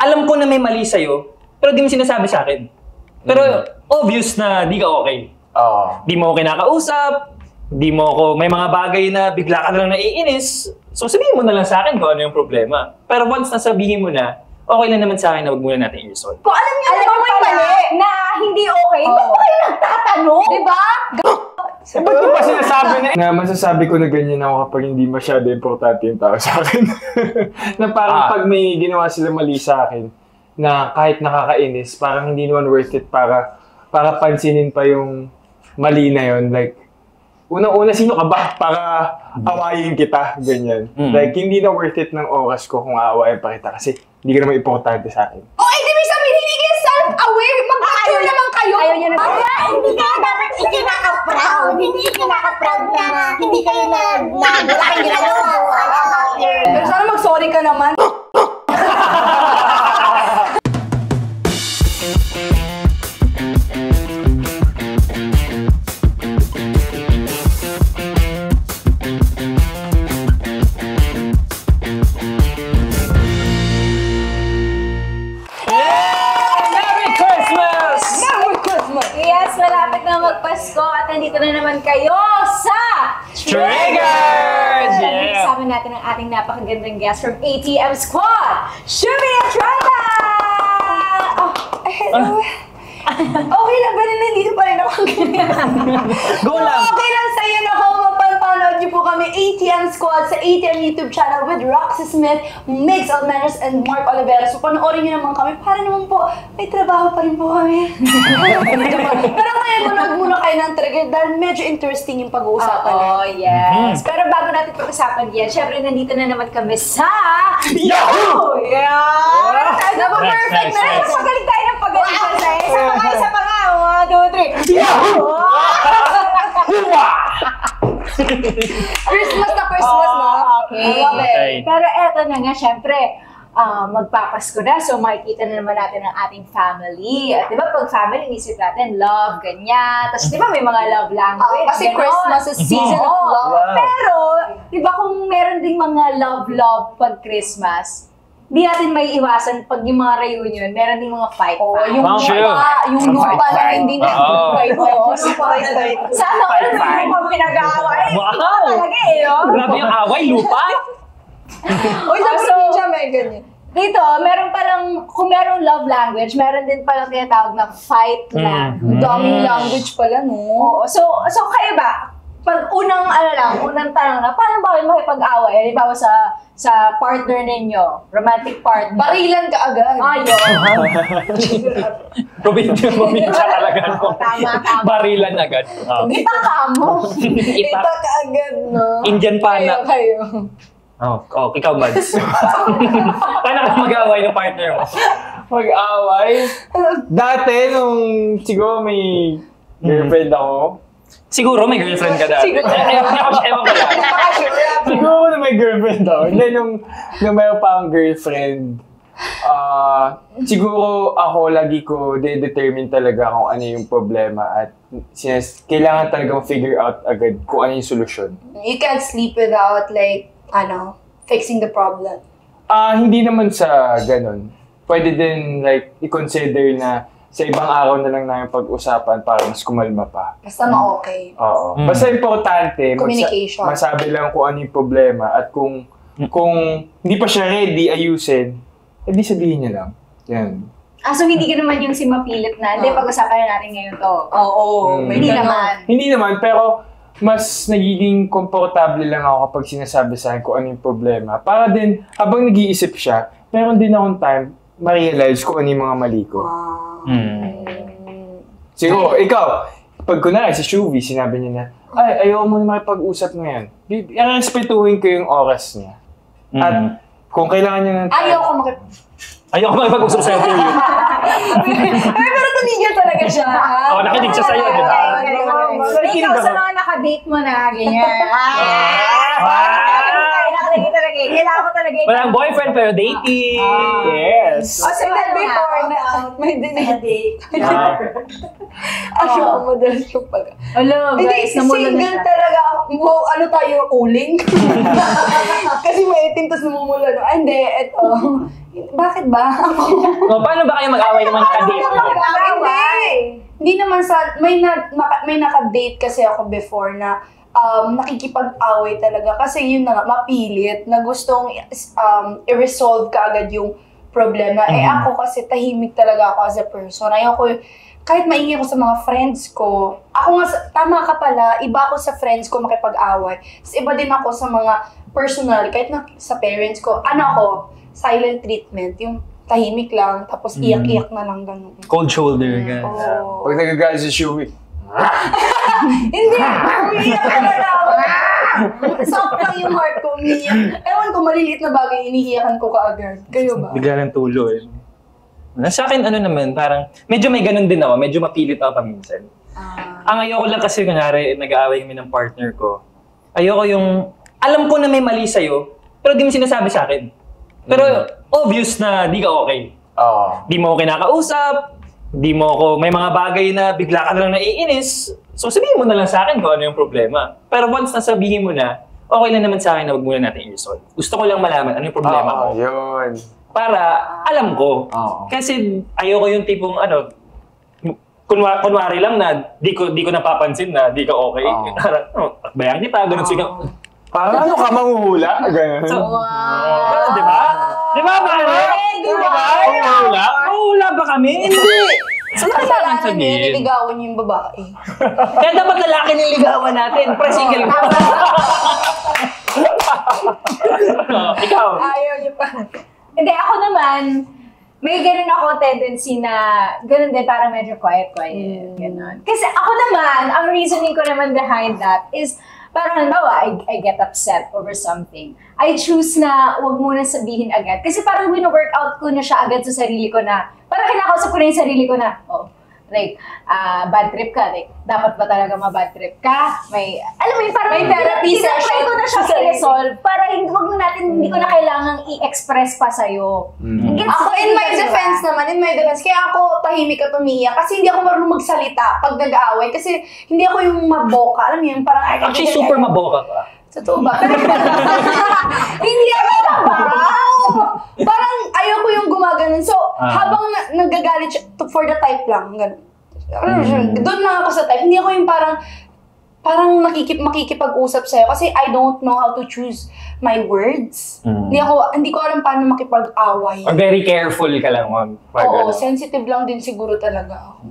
alam ko na may mali sa'yo, pero di mo sinasabi sa akin. Pero obvious na di ka okay. Di mo ako kinakausap, di mo ako, may mga bagay na bigla ka lang naiinis. So sabihin mo na lang sa akin kung ano yung problema. Pero once nasabihin mo na, okay lang naman sa akin na wag muna natin i-resolve. Kung alam niyo naman may mali na hindi okay, ba't ba kayo nagtatanong? Diba? Ba't ko pa sinasabi na masasabi ko na ganyan ako kapag hindi masyado importante yung tao sa akin? Na parang pag may ginawa sila mali sa akin, na kahit nakakainis, parang hindi naman worth it para pansinin pa yung mali na yun. Like, unang-una, sino ka ba para awayin kita? Ganyan. Like, hindi na worth it ng oras ko kung aawayin pa kita kasi hindi ka naman importante sa akin. Oh, hindi may sabihin, hindi kayo self-aware. Mag-mature naman kayo. Ayaw niya naman. Hindi ka dapat ikinaka-proud. Hindi ikinaka-proud na hindi kayo na wala kang ginagawa. Pero sana mag-sorry ka naman. Magpasko at nandito na naman kayo sa Triggers! Yeah! Kasama natin ang ating napakagandang guest from ATM Squad, Shubi Estrada! Oh, hello. Okay lang ba na nandito pa rin ako? Go lang! Okay lang sa'yo na ako. Mapapanood niyo po kami ATM Squad sa ATM YouTube channel with Roxy Smith, Mix Almenas, and Mark Olivera. So panoorin niyo naman kami para naman po may trabaho pa rin po kami. Pero ngayon, manood muna kayo ng trigger dahil medyo interesting yung pag-uusapan natin. Oh, yes. Pero bago natin pag-usapan yan, syempre nandito na naman kami sa Yahoo! Yeah! Napaka-perfect na rin. Magaling tayo ng pagaling kasi. Isa pa nga. 1, 2, 3. Yahoo! Christmas na Christmas na. Okay. Okay. Pero eto na nga, syempre, magpapasko na. So makikita na naman natin ang ating family. At di ba pag family, inisip natin love, ganyan. Tapos di ba may mga love language. Kasi ganon. Christmas is season of love. Wow. Pero, di ba kung meron ding mga love pag Christmas, di natin may iwasan pag yung mga reunion, meron ding mga fight. Yung lupa na hindi na fight. Sana ko lang naman kami nag-aaway. Wow! Talaga eh, no? Grabe yung away, lupa! Uy, sa probinsya may ganyan. Dito, meron palang, kung merong love language, meron din palang tinatawag na fight language. Daming language pala, no? Oo. So kayo ba? Pag unang tanong na, paano ba kayo makipag-away? Halimbawa sa partner ninyo, romantic partner. Barilan ka agad. Probinsya talaga. Tama. Barilan agad. Itaka mo. Kita ka agad, no? Indian pana. Kayo. Oh, ikaw, Mads. Paano ka mag-away ng partner mo? Mag-away? Dati, nung siguro may girlfriend ako. Siguro may girlfriend ka dati. Ewan ko lang. Siguro na may girlfriend ako. Hindi, nung mayroon pa akong girlfriend, siguro ako lagi ko de-determine talaga kung ano yung problema at kailangan talagang figure out agad kung ano yung solusyon. You can't sleep without fixing the problem. Hindi naman sa ganun. Pwede din i-consider na sa ibang araw na lang namin pag-usapan para mas kumalma pa. Basta ma-okay. Oo. Basta importante, Communication. masabi lang kung ano yung problema at kung hindi pa siya ready ayusin, edi sabihin niya lang. Yan. So hindi ka naman yung si mapilit na, hindi, pag-usapan na natin ngayon to. Oo. Hindi naman. Hindi naman, pero mas nagiging komportable lang ako kapag sinasabi sa akin kung ano yung problema. Para din, habang nag-iisip siya, meron din akong time ma-realize kung ano yung mga mali ko. Siguro, ikaw, pag kunwari si Shuvi, sinabi niya na, ayaw mo na makipag-usap ngayon. Respetuhin ko yung oras niya. At kung kailangan niya ng time... Ayaw ko makipag-usap sa'yo, period. Pero tuligyan talaga siya. Oo, nakinig siya sa'yo, di ba? Ikaw sa mga nakadate mo na, ganyan. Nakalagay talaga. Kailangan ko talaga. Walang boyfriend pero dating. Yes. Yes. Kasi before na may dinedate. Ako madalas yung pag... Hello, guys, namula na single siya. talaga ako. Ano tayo, uling? Kasi may itim, tapos namumula. No? Hindi, eto. Bakit ba? O, paano ba kayo mag-away naman nakadate? Hindi naman sa... May nakadate kasi ako before na nakikipag-away talaga. Kasi yun na nga, mapilit na gustong i-resolve ka agad yung problema. Eh ako kasi tahimik talaga ako as a person. Ayoko, kahit maingay ako sa mga friends ko, ako nga, tama ka pala, iba ako sa friends ko makipag-away. Tapos iba din ako sa mga personal, kahit na sa parents ko. Ano ako, silent treatment, yung tahimik lang, tapos iyak-iyak na lang ganun. Cold shoulder, gan. Oh. Pag nagagalit si Shuwi. Hindi! Umiiyak talaga ako! Soft lang yung heart ko, umiiyak. Ewan ko, maliliit na bagay, iniiyakan ko kaagad. Kayo ba? Bigla ng tulo eh. Sa akin, ano naman, parang, medyo may ganun din ako, medyo mapilit ako paminsan. Ang ayoko lang kasi, kunwari, nag-aaway kami ng partner ko. Ayoko yung, alam ko na may mali sa'yo, pero di mo sinasabi sa akin. Pero obvious na di ka okay. Di mo ako kinakausap, di mo ako, may mga bagay na bigla ka na lang naiinis, so sabihin mo na lang sa akin kung ano yung problema. Pero once nasabihin mo na, okay lang naman sa akin na wag muna natin i-resolve. Gusto ko lang malaman ano yung problema mo. Yun. Para alam ko. Kasi ayoko yung tipong ano, kunwari lang na di ko napapansin na di ka okay. Takbayan kita, ganun sigaw. Parang ano ka manghuhula? Ganun. Di ba? Di ba, pare? Di ba? Manghuhula? Manghuhula ba kami? Hindi. So, kailangan Kasalanan niya, sabihin. niligawan niyo yung babae. Kaya dapat lalaki niligawan natin. Pre-single ka. Ikaw. Ayaw niyo pa. Hindi, ako naman, may ganun ako tendency na, ganun din, parang medyo quiet, ganun. Kasi ako naman, ang reasoning ko naman behind that is, parang halimbawa, I get upset over something. I choose na wag muna sabihin agad. Kasi parang wino-workout ko na siya agad sa sarili ko na, parang kinakausap ko na yung sarili ko na, bad trip ka, dapat ba talaga ma-bad trip ka? Alam mo yun, parang may therapy session. Try ko na siya i-resolve para hindi ko na kailangang i-express pa sa'yo. Ako, in my defense, kaya ako tahimik at umiiyak kasi hindi ako marunong magsalita pag nag-aaway kasi hindi ako yung maboka, alam mo yun, parang Actually, super maboka ka. totoo ba? Hindi ako parang ayoko yung gumaganon. So, habang nagagalit siya, for the type lang, ganun. Doon lang ako sa type. Hindi ako yung parang makikipag-usap sa'yo kasi I don't know how to choose my words. Hindi ko alam paano makipag-away. Or very careful ka lang. Oo, sensitive lang din siguro talaga ako.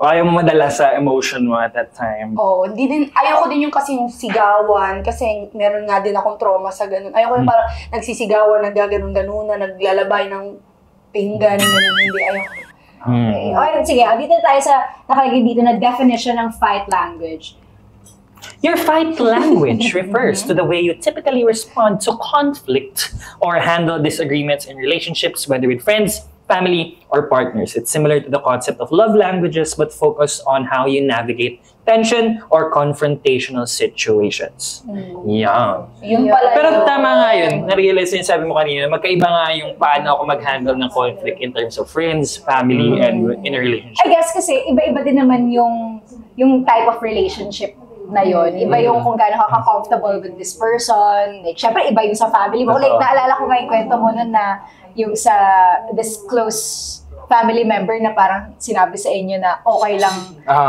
Ayaw mo madala sa emotion mo at that time. Oo, ayoko din yung kasing sigawan kasi meron nga din akong trauma sa ganun. Ayoko yung parang nagsisigawan, naggaganon-ganon, naglalabay ng pinggan, ganun, hindi ayoko. Okay, sige, dito tayo sa nakalagay dito na definition ng fight language. Your fight language refers to the way you typically respond to conflict or handle disagreements in relationships, whether with friends, family, or partners. It's similar to the concept of love languages but focus on how you navigate tension or confrontational situations. Yeah. Yun pala Pero yun. tama nga yun. Na-realize yun, sabi mo kanina, magkaiba nga yung paano ako mag-handle ng conflict in terms of friends, family, and in a relationship. I guess kasi iba-iba din naman yung type of relationship na yun. Iba yung kung gaano ka comfortable with this person. Like, syempre, iba yung sa family mo. Like, naalala ko nga yung kwento mo nun na yung sa this close family member na parang sinabi sa inyo na okay lang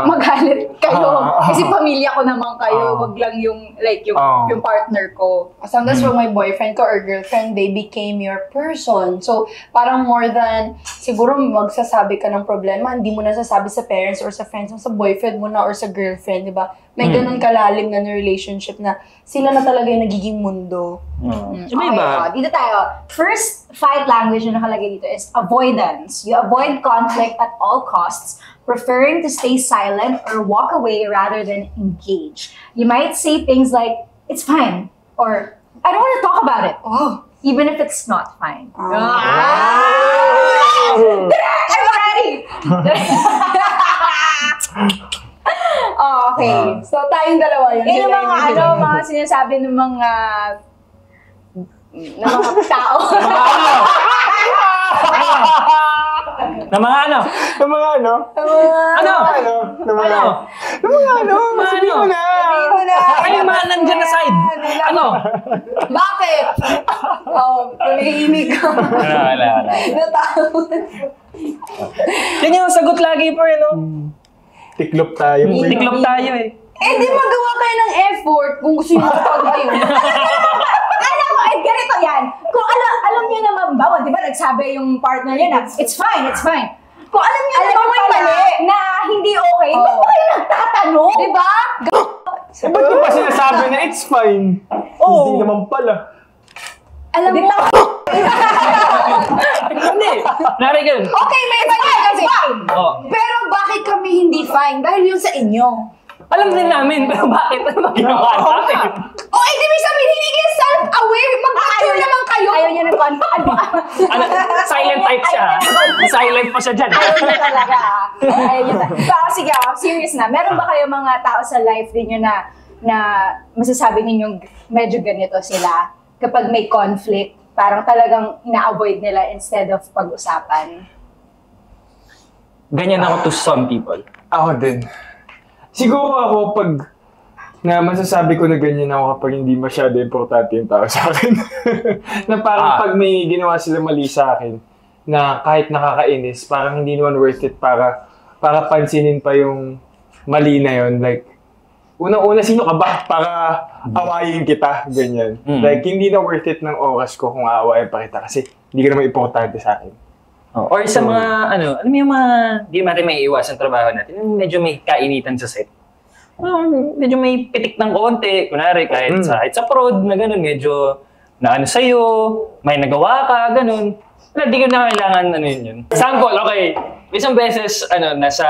magalit kayo. Kasi pamilya ko naman kayo. Wag lang yung, like, yung partner ko. Sometimes for my boyfriend ko or girlfriend, they became your person. So, parang more than, siguro magsasabi ka ng problema, hindi mo nasasabi sa parents or sa friends mo, sa boyfriend mo na or sa girlfriend, di ba? May ganun kalalim na relationship na sila na talaga yung nagiging mundo. Okay, dito tayo. First fight language na nakalagay dito is avoidance. You avoid conflict at all costs, preferring to stay silent or walk away rather than engage. You might say things like, it's fine, or I don't want to talk about it. Even if it's not fine. I'm ready! Okay. So, tayong dalawa yun. Yung mga sinasabi ng mga tao. Na mga ano? Ng mga ano? Ano? Ng mga ano? Ng mga ano? Sabihin mo na! Ay, yung mga nandyan na side. Ano? Bakit? Tumihimik ka. Wala. Natakot. Yan yung sagot lagi po, no? Tiklop tayo. Tiklop tayo eh. Di magawa kayo ng effort kung gusto nyo magpag-ayun. Alam mo, ganito yan. Kung alam niyo naman ba, di ba nagsabi yung partner niya na, it's fine. Kung alam niyo naman mo yung pala mali. na hindi okay, ba't ba kayo nagtatanong? Di ba? Ba't ko pa sinasabi na it's fine? Hindi naman pala. Alam mo, Hindi. Nari ganun. okay, may fine kasi. Oh. Pero bakit kami hindi fine? Dahil yun sa inyo. Alam din namin, pero bakit? Ano ba ginawa natin? Di ba sabihin, hindi kayo self-aware. Mag-mature naman kayo. Ayaw niya ng conflict. Ano? Silent type siya. Silent pa siya dyan. Ayaw niya talaga. Ayaw niya talaga. Pero sige, serious na. Meron ba kayo mga tao sa life din nyo na masasabi ninyong medyo ganito sila kapag may conflict? Parang talagang ina-avoid nila instead of pag-usapan. Ganyan ako to some people. Ako din. Siguro ako pag na masasabi ko na ganyan ako kapag hindi masyado importante yung tao sa akin. Na parang pag may ginawa sila mali sa akin, na kahit nakakainis, parang hindi naman worth it para pansinin pa yung mali na yun. Like, unang-una, sino ka ba para awayin kita? Ganyan. Like, hindi na worth it ng oras ko kung aawayin pa kita kasi hindi ka naman importante sa akin. Or sa mga, alam mo yung mga, di natin may iwasan trabaho natin, yung medyo may kainitan sa set. Medyo may pitik ng konti, kunwari kahit sa prod na gano'n, medyo na ano sa'yo, may nagawa ka, gano'n. Di ko na kailangan yun. Sample, okay. Isang beses, nasa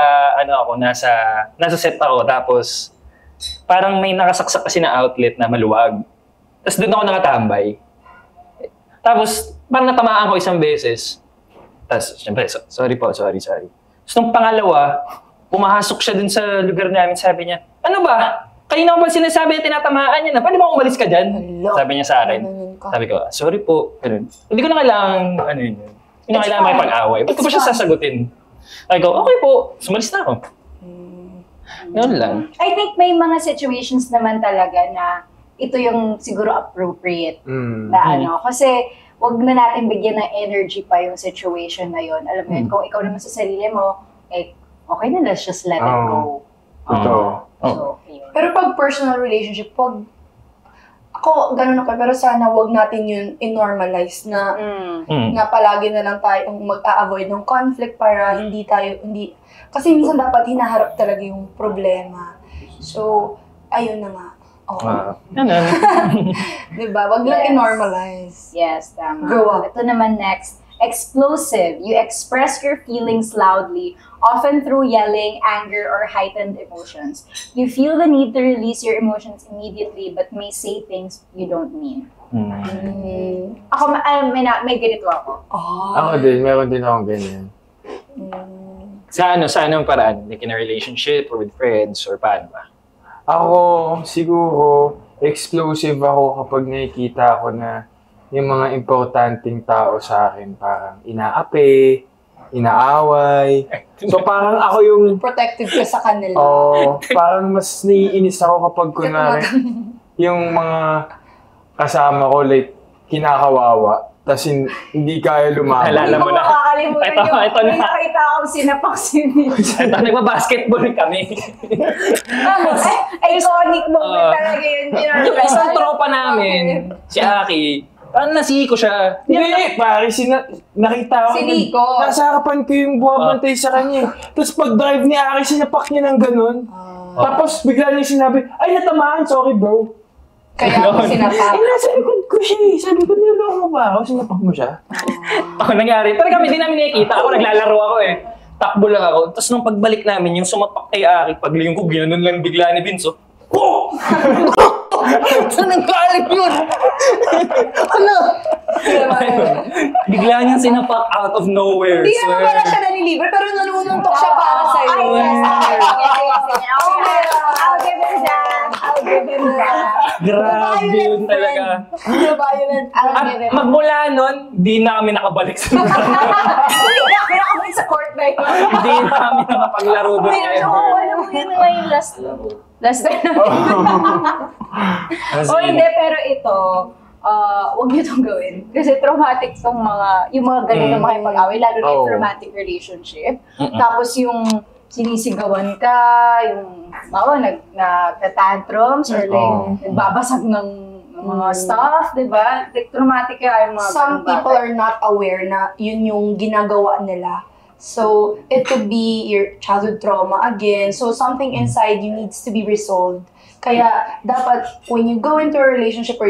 set ako, tapos parang may nakasaksak kasi na outlet na maluwag. Tapos doon ako nakatambay. Tapos, parang natamaan ko isang beses. Tapos, syempre, sorry. Tapos nung pangalawa, pumasok siya dun sa lugar namin, sabi niya, ano ba? Kanina ko ba sinasabi na tinatamaan niya na? Pwede ba umalis ka dyan? Sabi niya sa akin. Sabi ko, sorry po. Ganun. Hindi ko na kailangan, yun. Hindi na kailangan may pag-away. Ba't ko ba siya sasagutin? Sabi ko, okay po. Sumalis na ako. Ganun lang. I think may mga situations naman talaga na ito yung siguro appropriate na kasi wag na natin bigyan ng energy pa yung situation na yun. Alam mo yun, kung ikaw naman sa sarili mo, okay na, let's just let it go. So, yun. Pero pag personal relationship, ako, ganun ako, pero sana wag natin yun in-normalize na palagi na lang tayong mag-a-avoid ng conflict para kasi minsan dapat hinaharap talaga yung problema. So, ayun na nga. Diba? Wag lang i-normalize. Yes, tama. Grow up. Ito naman next. Explosive. You express your feelings loudly, often through yelling, anger, or heightened emotions. You feel the need to release your emotions immediately but may say things you don't mean. Ako, may ganito ako. Ako din, meron din akong ganyan. Sa anong paraan? Like in a relationship or with friends or paano ba? Ako, siguro, explosive ako kapag nakikita ko na yung mga importanteng tao sa akin parang inaapi, inaaway. So parang ako yung... Protective ka sa kanila. Parang mas naiinis ako kapag kunwari yung mga kasama ko like kinakawawa. Tapos hindi kaya lumaban. Alala mo na. Makakalimutan Ito na. May nakita akong sinapak si Mitch. Ito, nagbabasketball kami. Iconic moment talaga yun. Isang tropa namin, si Aki, parang nasiko siya. Hindi, pare, nakita ko. Si Nico. Nasa harapan ko yung buwabantay sa kanya. Tapos pag-drive ni Aki, sinapak niya ng ganun. Tapos bigla niya sinabi, ay natamaan, sorry bro. Kaya ako sinapak. Nasa likod ko siya eh. Sabi ko, niloko mo ba ako? Sinapak mo siya? Nangyari. Pero kami, hindi namin nakikita. Ako, naglalaro ako eh. Takbo lang ako. Tapos nung pagbalik namin, yung sumapak kay Aki, pagling ko, ginanon lang bigla ni Vince. Oh! Saan ang galit yun? Ano? Bigla niyang sinapak out of nowhere. Hindi naman pala siya nanilibre, pero nanununtok siya para sa'yo. I'll give him that. Grabe yun talaga. I'll At give him. magmula nun, di na kami nakabalik sa lugar. Hindi na, pero ako sa court na ngayon. Hindi namin nakapaglaro doon ever. Oo, alam mo yun nga yung last time. O hindi, pero ito, huwag niyo itong gawin. Kasi traumatic tong yung mga ganito makipag-away, lalo na yung romantic relationship. Tapos yung sinisigawan ka, yung nagtatantrums or like nagbabasag ng mga stuff, di ba? Like, traumatic kaya yung mga Some people are not aware na yun yung ginagawa nila. So, it could be your childhood trauma again. So, something inside you needs to be resolved. Kaya, dapat, when you go into a relationship or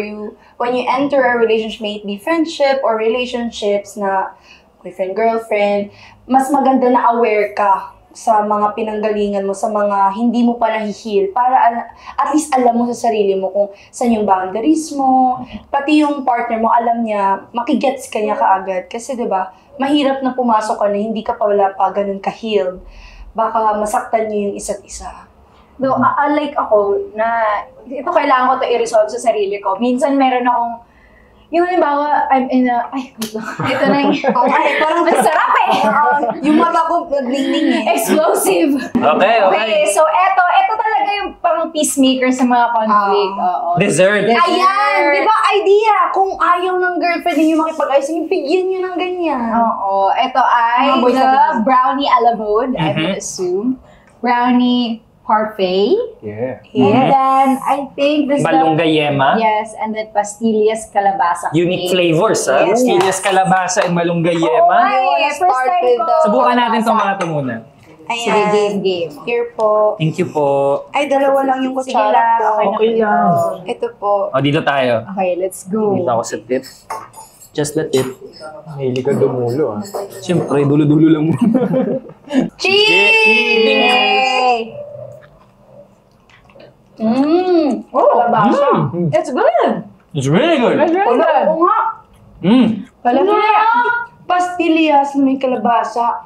when you enter a relationship, may it be friendship or relationships na boyfriend, girlfriend, mas maganda na aware ka sa mga pinanggalingan mo, sa mga hindi mo pa nahihil, para at least alam mo sa sarili mo kung saan yung boundaries mo, pati yung partner mo, alam niya, makigets ka niya kaagad. Kasi 'di ba, mahirap na pumasok ka na hindi ka pa wala pa ganun ka-healed. Baka masaktan niyo yung isa't isa. No, like ako, na ito kailangan ko to i-resolve sa sarili ko. Minsan meron akong, yung halimbawa, I'm in a, ito na yung, Parang ang sarap eh! yung mata ko naglingling eh. Explosive! Okay, so ito talaga yung parang peacemaker sa mga conflict. Dessert. Ayan! Di ba idea? Kung ayaw ng girlfriend niyo makipag-ayos, bigyan niyo ng ganyan. Oo, ito ay Mga boys the na brownie a la mode, I would assume. Brownie parfait. Yeah. And then, I think this Malunggay yema. Yes, and then pastillas calabasa. Unique cake. flavors, ha? Yes. Pastillas kalabasa and malunggay Oh, yema. ay, first Start time with ko. the- Subukan natin itong mga ito muna. Sige, game. Here po. Thank you po. Ay, dalawa lang yung Sige kutsara lang, po. okay lang. Ito po. O, dito tayo. Okay, let's go. Dito ako sa tip. Just the tip. Mahilig ka dumulo, ah. Siyempre, dulo-dulo lang muna. Yay! Oh, Kalabasa. it's good. It's really good. It's really good. Oo nga. Palaya. Pastillas na may kalabasa.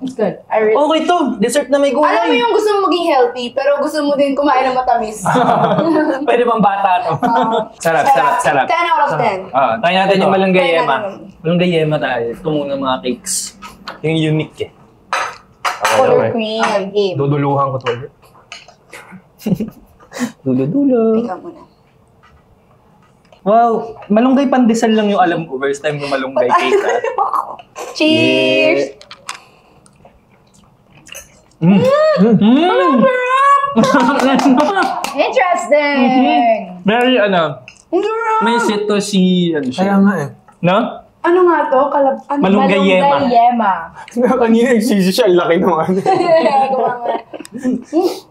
It's good. I really Okay to. Dessert na may Alam mo gulay. yung gusto mo maging healthy, pero gusto mo din kumain ng matamis. Pwede bang bata to? Sarap. 10 out of 10. Tayo natin yung malunggay Tayo yema. natin. Malunggay yema tayo. Ito muna mga cakes. Yung unique eh. Color cream. game. Duduluhan ko to ulit. Dulo-dulo. Ikaw muna. Wow. Malunggay pandesal lang yung alam ko. First time yung malunggay cake ha. Cheers! Interesting. Very Ang sarap! may sitoshi Kaya nga eh. No? Ano nga to? Malunggay yema. Malunggay yema. Kanina nagsisi siya, ang laki naman.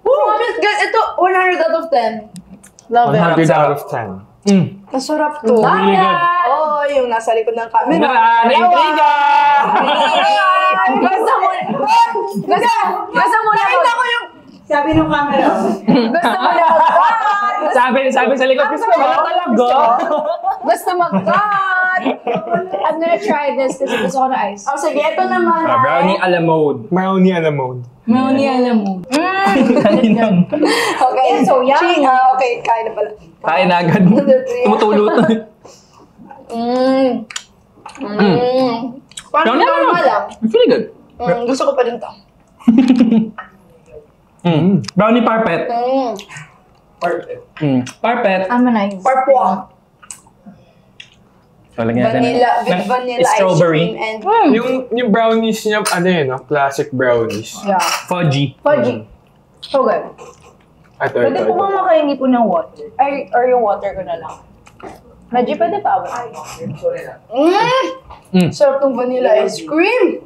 Promise guys, ito 100 out of 10. Love it. 100 out of 10. Masarap to. Really good. Oo, yung nasa likod ng camera. Na-intriga! Gusto mo na Nakita ko yung... Sabi ng camera. Gusto mo na Sabi sa likod, gusto mo na talaga. Gusto mag-cut. I'm gonna try this kasi gusto ko na ice. Oh, sige, ito naman Brownie a la mode. Brownie a la mode. Brownie alam mo. Kaninang. Okay, so yummy. Okay, kain na pala. Kain na agad. Tumutulo to. Parang normal lang. It's really good. Gusto ko pa rin to. Brownie parpet. Parpet. I'm nice. Parpwa. Vanilla, with vanilla strawberry. ice cream and... Yung brownies niya, ano yun, no? Classic brownies. Yeah. Fudgy. Fudgy. So good. Ito. Pwede po bang makahingi po ng water? Or yung water ko na lang. Medyo pwede pa ba? Sarap ng vanilla ice cream.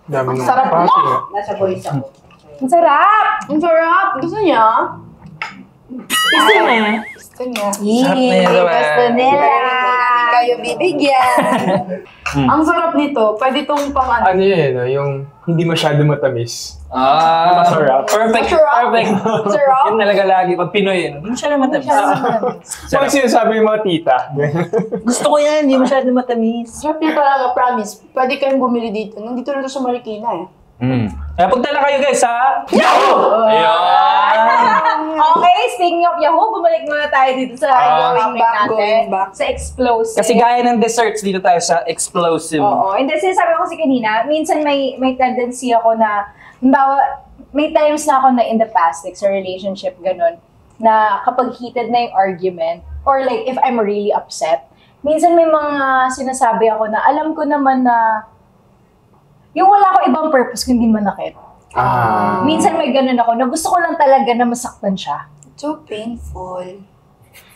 Dami ng Sarap pati, mo! eh. Nasa voice ako. Ang sarap! Ang sarap. Gusto niya? Gusto mo? Gusto niya. Sarap na yan, diba? Gusto nila. Hindi kayo bibigyan. Ang sarap nito. Pwede itong pang ano. Ano yun, no? Yung hindi masyado matamis. Masarap. Perfect. Masarap. Perfect. Sarap. Yun talaga lagi. Pag Pinoy, hindi siya naman matamis. Pag sinasabi yung mga tita. Gusto ko yan. Hindi masyado matamis. Sarap niya talaga, promise. Pwede kayong bumili dito. Nandito na ito sa Marikina eh. Kaya pagdala kayo guys ha. Yahoo! Ayun! Okay, speaking of Yahoo, bumalik muna tayo dito sa going back, going back. Sa explosive. Kasi gaya ng desserts, dito tayo sa explosive. Oo. And then, sinasabi ko kasi kanina, minsan may tendency ako na, may times na ako na in the past, like sa relationship, ganun, na kapag heated na yung argument, or like if I'm really upset, minsan may mga sinasabi ako na alam ko naman na yung wala ko ibang purpose kundi manakit. Minsan may ganun ako na gusto ko lang talaga na masaktan siya. So painful.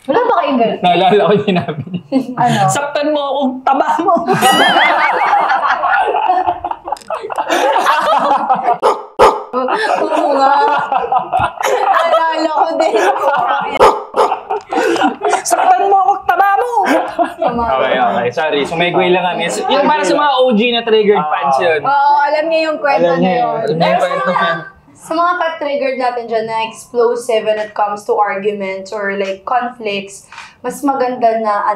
Wala ba kayong ganun? Naalala ko yung sinabi niya. Ano? Saktan mo akong taba mo. Oo nga. Alala ko din. Saktan mo akong taba mo. Okay. Sorry. Sumegway lang kami. Yung para sa mga OG na triggered fans yun. Oo, alam niya yung kwento na yun. Alam niya yung kwento yan. Sa mga ka-triggered natin dyan na explosive when it comes to arguments or like conflicts, mas maganda na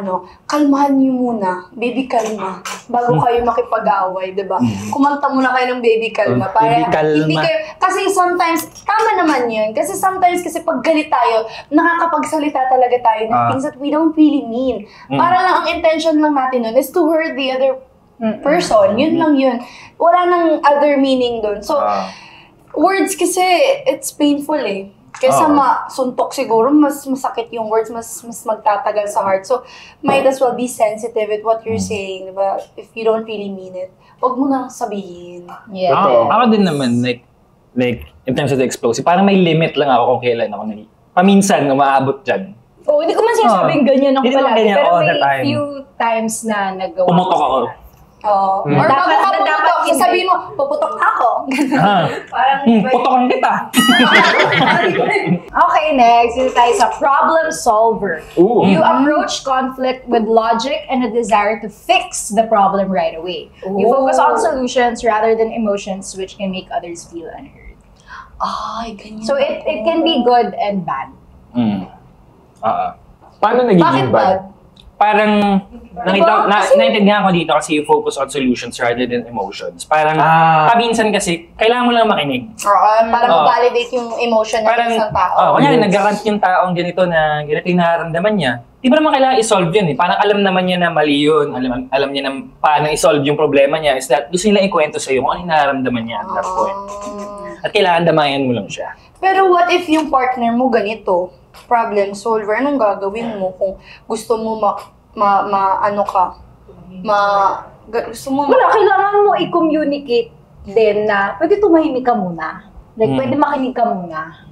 kalmahan niyo muna. Baby kalma. Bago kayo makipag-away, di ba? Kumanta muna kayo ng baby kalma. Para Baby kalma. hindi kayo, kasi sometimes, tama naman yun. Kasi sometimes kasi pag galit tayo, nakakapagsalita talaga tayo ng things that we don't really mean. Para lang ang intention lang natin nun is to hurt the other person. Yun lang yun. Wala nang other meaning dun. So, words kasi, it's painful eh. Kaysa masuntok siguro, mas masakit yung words, mas magtatagal sa heart. So, might as well be sensitive with what you're saying, diba? If you don't really mean it, huwag mo nang sabihin. Yeah. Ako din naman, like, in terms of the explosive, parang may limit lang ako kung kailan ako paminsan umaabot dyan. Oo, hindi ko man sinasabing ganyan ako Hindi naman palagi. ganyan Pero all the may time. few times na nagawa. Pumutok ako. Oh. Or bago ka puputok, sabihin mo, puputok ako. Parang Putokan kita. Okay, next. Dito tayo sa problem solver. You approach conflict with logic and a desire to fix the problem right away. You focus on solutions rather than emotions, which can make others feel unheard. ay, ganyan. So it can be good and bad. Paano Bakit nagiging bad? bad? Parang, naintindihan ko dito kasi you focus on solutions rather than emotions. Parang, paminsan kasi, kailangan mo lang makinig. Parang validate yung emotion ng isang tao. Kanya, nag-rant yung taong ganito na ganito yung nararamdaman niya. Di ba naman kailangan i-solve yun eh. Parang alam naman niya na mali yun. Alam niya na paano i-solve yung problema niya. Is that gusto nila ikwento sa'yo kung ano yung nararamdaman niya at that point. At kailangan damayan mo lang siya. Pero what if yung partner mo ganito? Problem solver, anong gagawin mo kung gusto mo gusto mo Wala, kailangan mo i-communicate din na pwede tumahimik ka muna. Like, pwede makinig ka muna.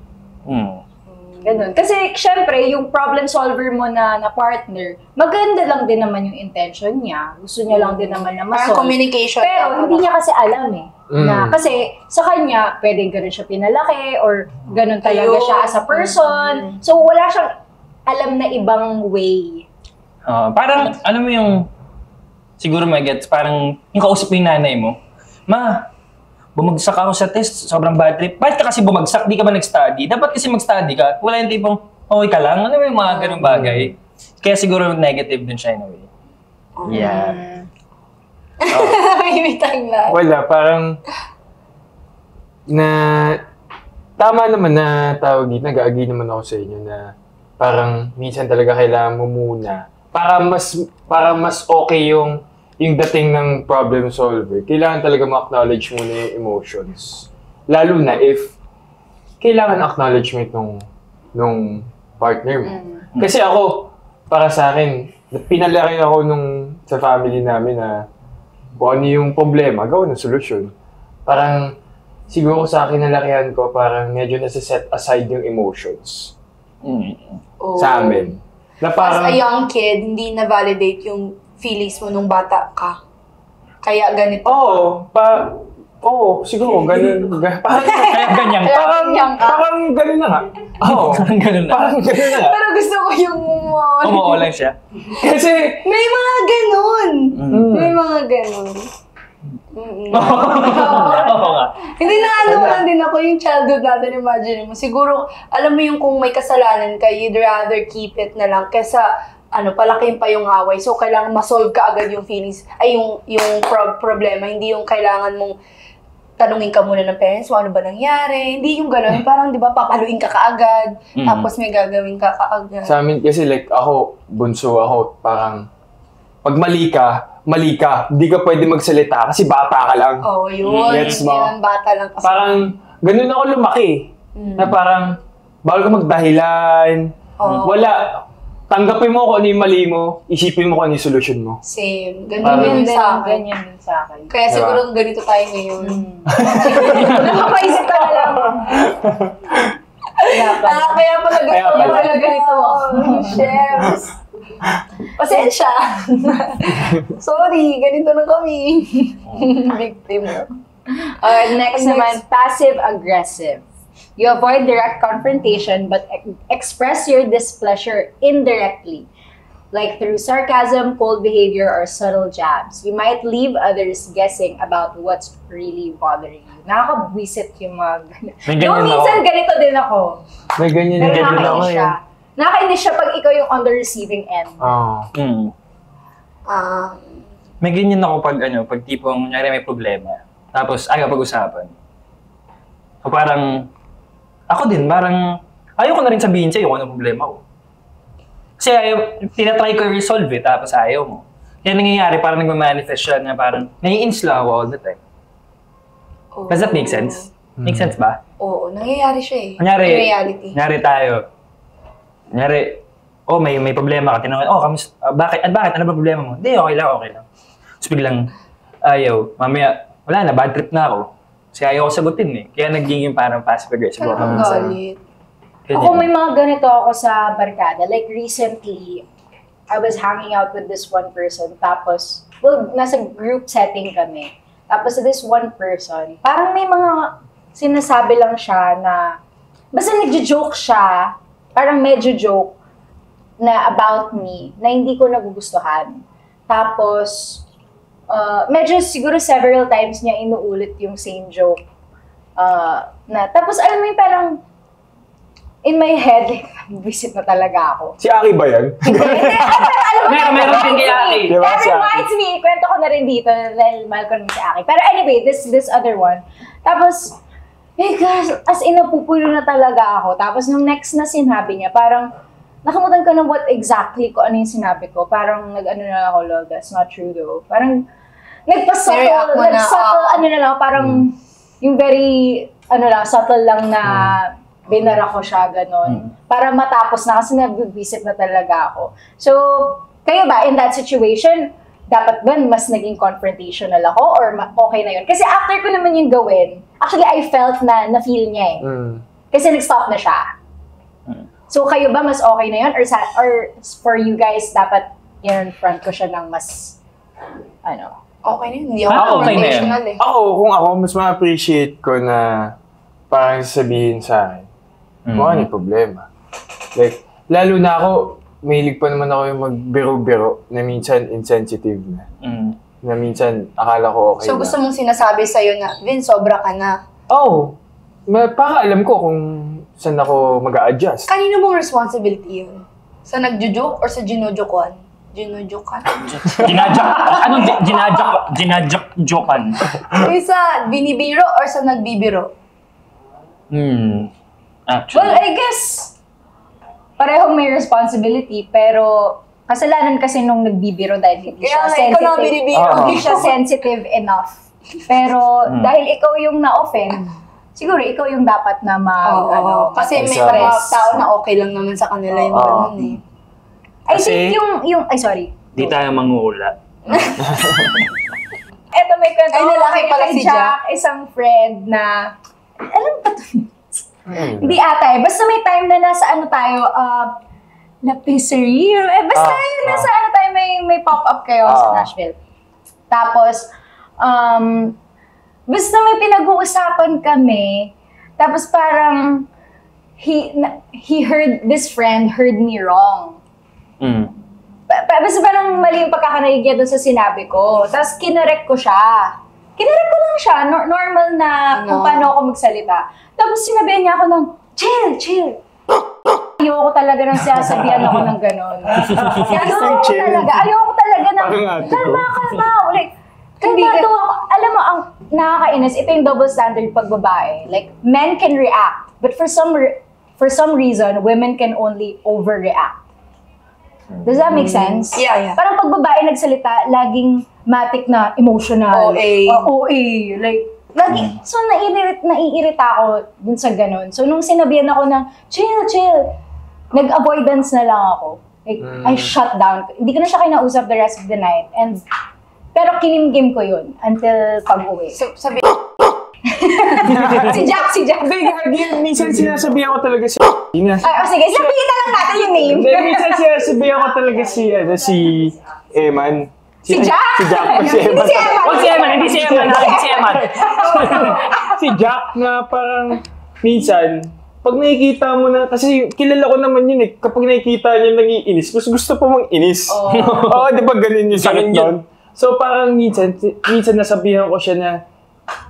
Ganun. Kasi, syempre, yung problem solver mo na partner, maganda lang din naman yung intention niya. Gusto niya lang din naman na parang masolve. communication. Pero, hindi niya kasi alam eh. Na, kasi, sa kanya, pwedeng ganun siya pinalaki or ganun talaga siya as a person. So, wala siyang alam na ibang way. Parang, alam mo yung, siguro may gets, parang yung kausap mo yung nanay mo, Ma, bumagsak ako sa test, sobrang bad trip. Bakit ka kasi bumagsak? Di ka ba nag-study? Dapat kasi mag-study ka. Wala yung tipong, okay ka lang. Ano yung mga ganung bagay? Kaya siguro negative din siya in a way. Yeah. Imitang lang. Wala, parang tama naman na tawag dito, nag-agree naman ako sa inyo na parang minsan talaga kailangan mo muna para mas okay yung dating ng problem solver. Kailangan talaga ma-acknowledge muna yung emotions. Lalo na if kailangan acknowledgement nung partner mo. Kasi ako, para sa akin, pinalaki ako sa family namin na kung ano yung problema, gawin ng solusyon. Parang, siguro sa akin nalakihan ko, parang medyo nasa-set aside yung emotions. Sa amin. Na parang, as a young kid, hindi na-validate yung feelings mo nung bata ka. Kaya ganito. Oo, siguro, ganun. Kaya ganyan. Parang ganun na nga. Oo. Parang ganun na. Parang ganun na nga. Pero gusto ko yung Umuo lang siya. Kasi, may mga ganun. May mga ganun. Oo nga. Hindi na lang din ako yung childhood natin, imagine mo. Siguro, alam mo yung kung may kasalanan ka, you'd rather keep it na lang kesa palakihin pa yung away. So, kailangan ma-solve ka agad yung feelings, ay yung problema. Hindi yung kailangan mong tanungin ka muna ng parents mo, ano ba nangyari? Hindi yung gano'n, parang di ba, papaluin ka kaagad, tapos may gagawin ka kaagad. Sa amin kasi like ako, bunso ako, parang pag mali ka, hindi ka pwede magsalita kasi bata ka lang. Oo, yun. Gets mo? Yan, bata lang kasi. Parang ganun ako lumaki. Na parang bawal ka magdahilan. Wala. Tanggapin mo kung ano yung mali mo, isipin mo kung ano yung solusyon mo. Same. Parang- Ganyan din sa akin. Ganyan din sa akin. Kaya Diba? siguro ganito tayo ngayon. Napapaisip ka na lang. Kaya pala. Kaya pala ganito. Kaya pala. Ganito. Chefs. Pasensya. Sorry, ganito na kami. Victim. Next naman, passive-aggressive. You avoid direct confrontation but express your displeasure indirectly, like through sarcasm, cold behavior, or subtle jabs. You might leave others guessing about what's really bothering you. Nakakabwisit yung mga May No, ganyan minsan ako. ganito din ako. May ganyan Pero din ako nakakainis siya. eh. Nakakainis siya pag ikaw yung on the receiving end. May ganyan ako pag tipong, nyari may problema. Tapos ayaw pag-usapan. So parang, ako din, parang, ayaw ko na rin sabihin sa'yo kung ano problema ko. Kasi tinatry ko i-resolve tapos ayaw mo. Kaya nangyayari, parang nagmamanifest siya na parang, nai-ins lang ako all the time. Does that make sense? Make sense ba? Oo, nangyayari siya eh. Kunyari, In reality. Kunyari, may problema ka, tinanong, bakit? Ano ba problema mo? Hindi, okay lang. Tapos biglang, ayaw, mamaya, wala na, bad trip na ako. Kasi ayaw ko sagutin eh. Kaya naging yung parang passive-aggressive ako Ang minsan. galit. Ganyan. Ako may mga ganito ako sa barkada. Like recently, I was hanging out with this one person. Tapos, nasa group setting kami. Tapos this one person, parang may mga sinasabi lang siya na, basta nagjo-joke siya, parang medyo joke, na about me, na hindi ko nagugustuhan. Tapos, medyo siguro several times niya inuulit yung same joke. Tapos alam mo yung parang, in my head, visit na talaga ako. Si Aki ba yan? Meron din kay Aki. Diba, That si Aki? reminds me, kwento ko na rin dito dahil mahal ko naman si Aki. Pero anyway, this other one. Tapos, gosh, as in, napupulo na talaga ako. Tapos nung next na sinabi niya, parang, nakamutan ko na what exactly ko ano yung sinabi ko. Parang nag-ano na ako, lol, that's not true though. Parang, Nire-react mo na, ano na lang, parang, yung very, subtle lang na, binara ko siya, ganon. Para matapos na kasi nabibisip na talaga ako. So, kayo ba, in that situation, dapat ba mas naging confrontational ako or okay na yun? Kasi after ko naman yung gawin, actually, I felt na na-feel niya eh. Kasi nag-stop na siya. So, kayo ba mas okay na yun? Or for you guys, dapat in-front ko siya ng mas, Okay na yun. Hindi ako Okay na yun. professional eh. Kung ako, mas ma-appreciate ko na parang sabihin sa akin, kung ano yung problema. Like, lalo na ako, mahilig pa naman ako yung magbiro-biro na minsan insensitive na. Na minsan, akala ko okay So, na. gusto mong sinasabi sa'yo na, Vin, sobra ka na. Para alam ko kung saan ako mag-a-adjust. Kanino mong responsibility yun? Sa nagjo-joke or sa ginojokan? Ginojokan? Ginajak-jokan. Yung sa binibiro or sa nagbibiro? Actually. well, I guess, parehong may responsibility, pero kasalanan kasi nung nagbibiro dahil hindi siya Kaya nga, ikaw na binibiro. Hindi siya sensitive enough. Pero dahil ikaw yung na-offend, siguro ikaw yung dapat na Kasi may mag-express. mga tao na okay lang naman sa kanila yung ganun eh. I Kasi- think ay sorry. Di tayo mangula. Eto may kwento Ay, lalaki pala kay si Jack. isang friend na, alam ba ito? Hindi ata eh. Basta may time na nasa tayo, Lapisserie. Basta yun, nasa tayo, may pop-up kayo sa Nashville. Tapos, basta may pinag-uusapan kami. Tapos parang, this friend heard me wrong. Basta parang mali yung pagkakanalig niya doon sa sinabi ko. Tapos kinorek ko siya. Kinorek ko lang siya. Normal na kung paano ako magsalita. Tapos sinabihan niya ako ng, chill. Ayoko talaga nang sinasabihan ako ng gano'n. Ayoko talaga ng, kalma. Like, Hindi alam mo, ang nakakainis, ito yung double standard pag babae. Like, men can react, but for some reason, women can only overreact. Does that make sense? Yeah. Parang pag babae nagsalita, laging matic na emotional. OA. OA. Like, lagi. So, naiirita ako dun sa ganun. So, nung sinabihan ako ng, chill, nag-avoidance na lang ako. Like, I shut down. Hindi ko na siya kinausap the rest of the night. Pero kinimkim ko yun until pag-uwi. So, sabi, si Jack. Minsan sinasabihan ko talaga si Sige, sabihin na lang natin yung name. Minsan sinasabihan ko talaga si Eman. Si Jack? Si Jack pa si Eman. Hindi si Eman. Si Jack na parang minsan, pag nakikita mo na, kasi kilala ko naman yun eh, kapag nakikita niya nangiinis, gusto pa mong inis. Oo, di ba ganun yung sakit nun? So parang minsan nasabihan ko siya na,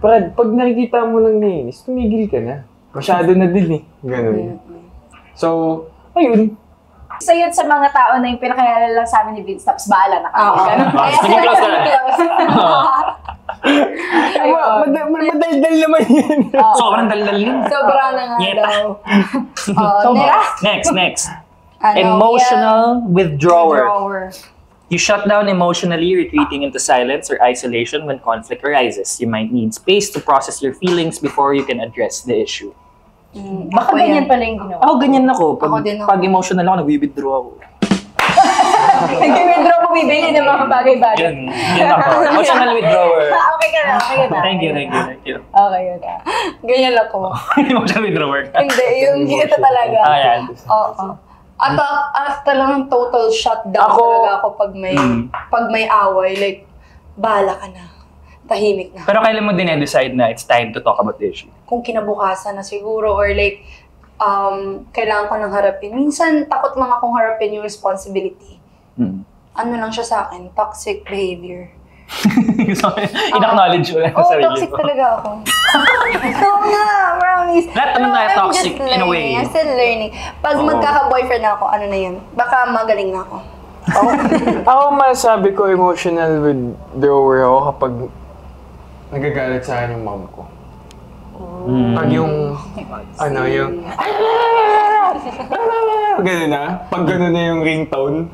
Brad, pag nakikita mo nang naiinis, tumigil ka na. Masyado na din eh. Ganun. So, ayun. So yun sa mga tao na yung pinakilala lang sa amin ni Vince Taps, bahala na kami. Sige, close na. Madaldal naman yun. Sobrang daldal yun. sobra na nga Nyeta. daw. Next. Emotional withdrawal. Drawer. You shut down emotionally, retreating into silence or isolation when conflict arises. You might need space to process your feelings before you can address the issue. Baka ganyan pala yung ginawa. Ako ganyan ako. Ako din ako. Pag emotional ako, nag-withdraw ako. Nag-withdraw mo bibili ng mga bagay-bagay. Yun ako. Emotional withdrawal. Okay ka na. Thank you. Okay. Ganyan ako. Emotional withdrawal. Hindi, yung ito talaga. Ayan. Oo. At talagang total shutdown talaga ako pag may away. Like, bahala ka na. Tahimik na. Pero kailan mo din-decide na it's time to talk about the issue? Kung kinabukasan na siguro or like, kailangan ko nang harapin. Minsan, takot lang akong harapin yung responsibility. Ano lang siya sa akin? Toxic behavior. So, in-acknowledge mo na sa sarili toxic ko. talaga ako. Oo nga, promise. Lahat naman tayo I'm toxic just in a way. I'm still learning. Pag magkaka-boyfriend na ako, ano na yan? Baka magaling na ako. Ako masasabi ko emotional withdrawal ako kapag nagagalit sa akin yung mom ko. Pag yung, yung, gano'n na. Pag gano'n na yung ringtone,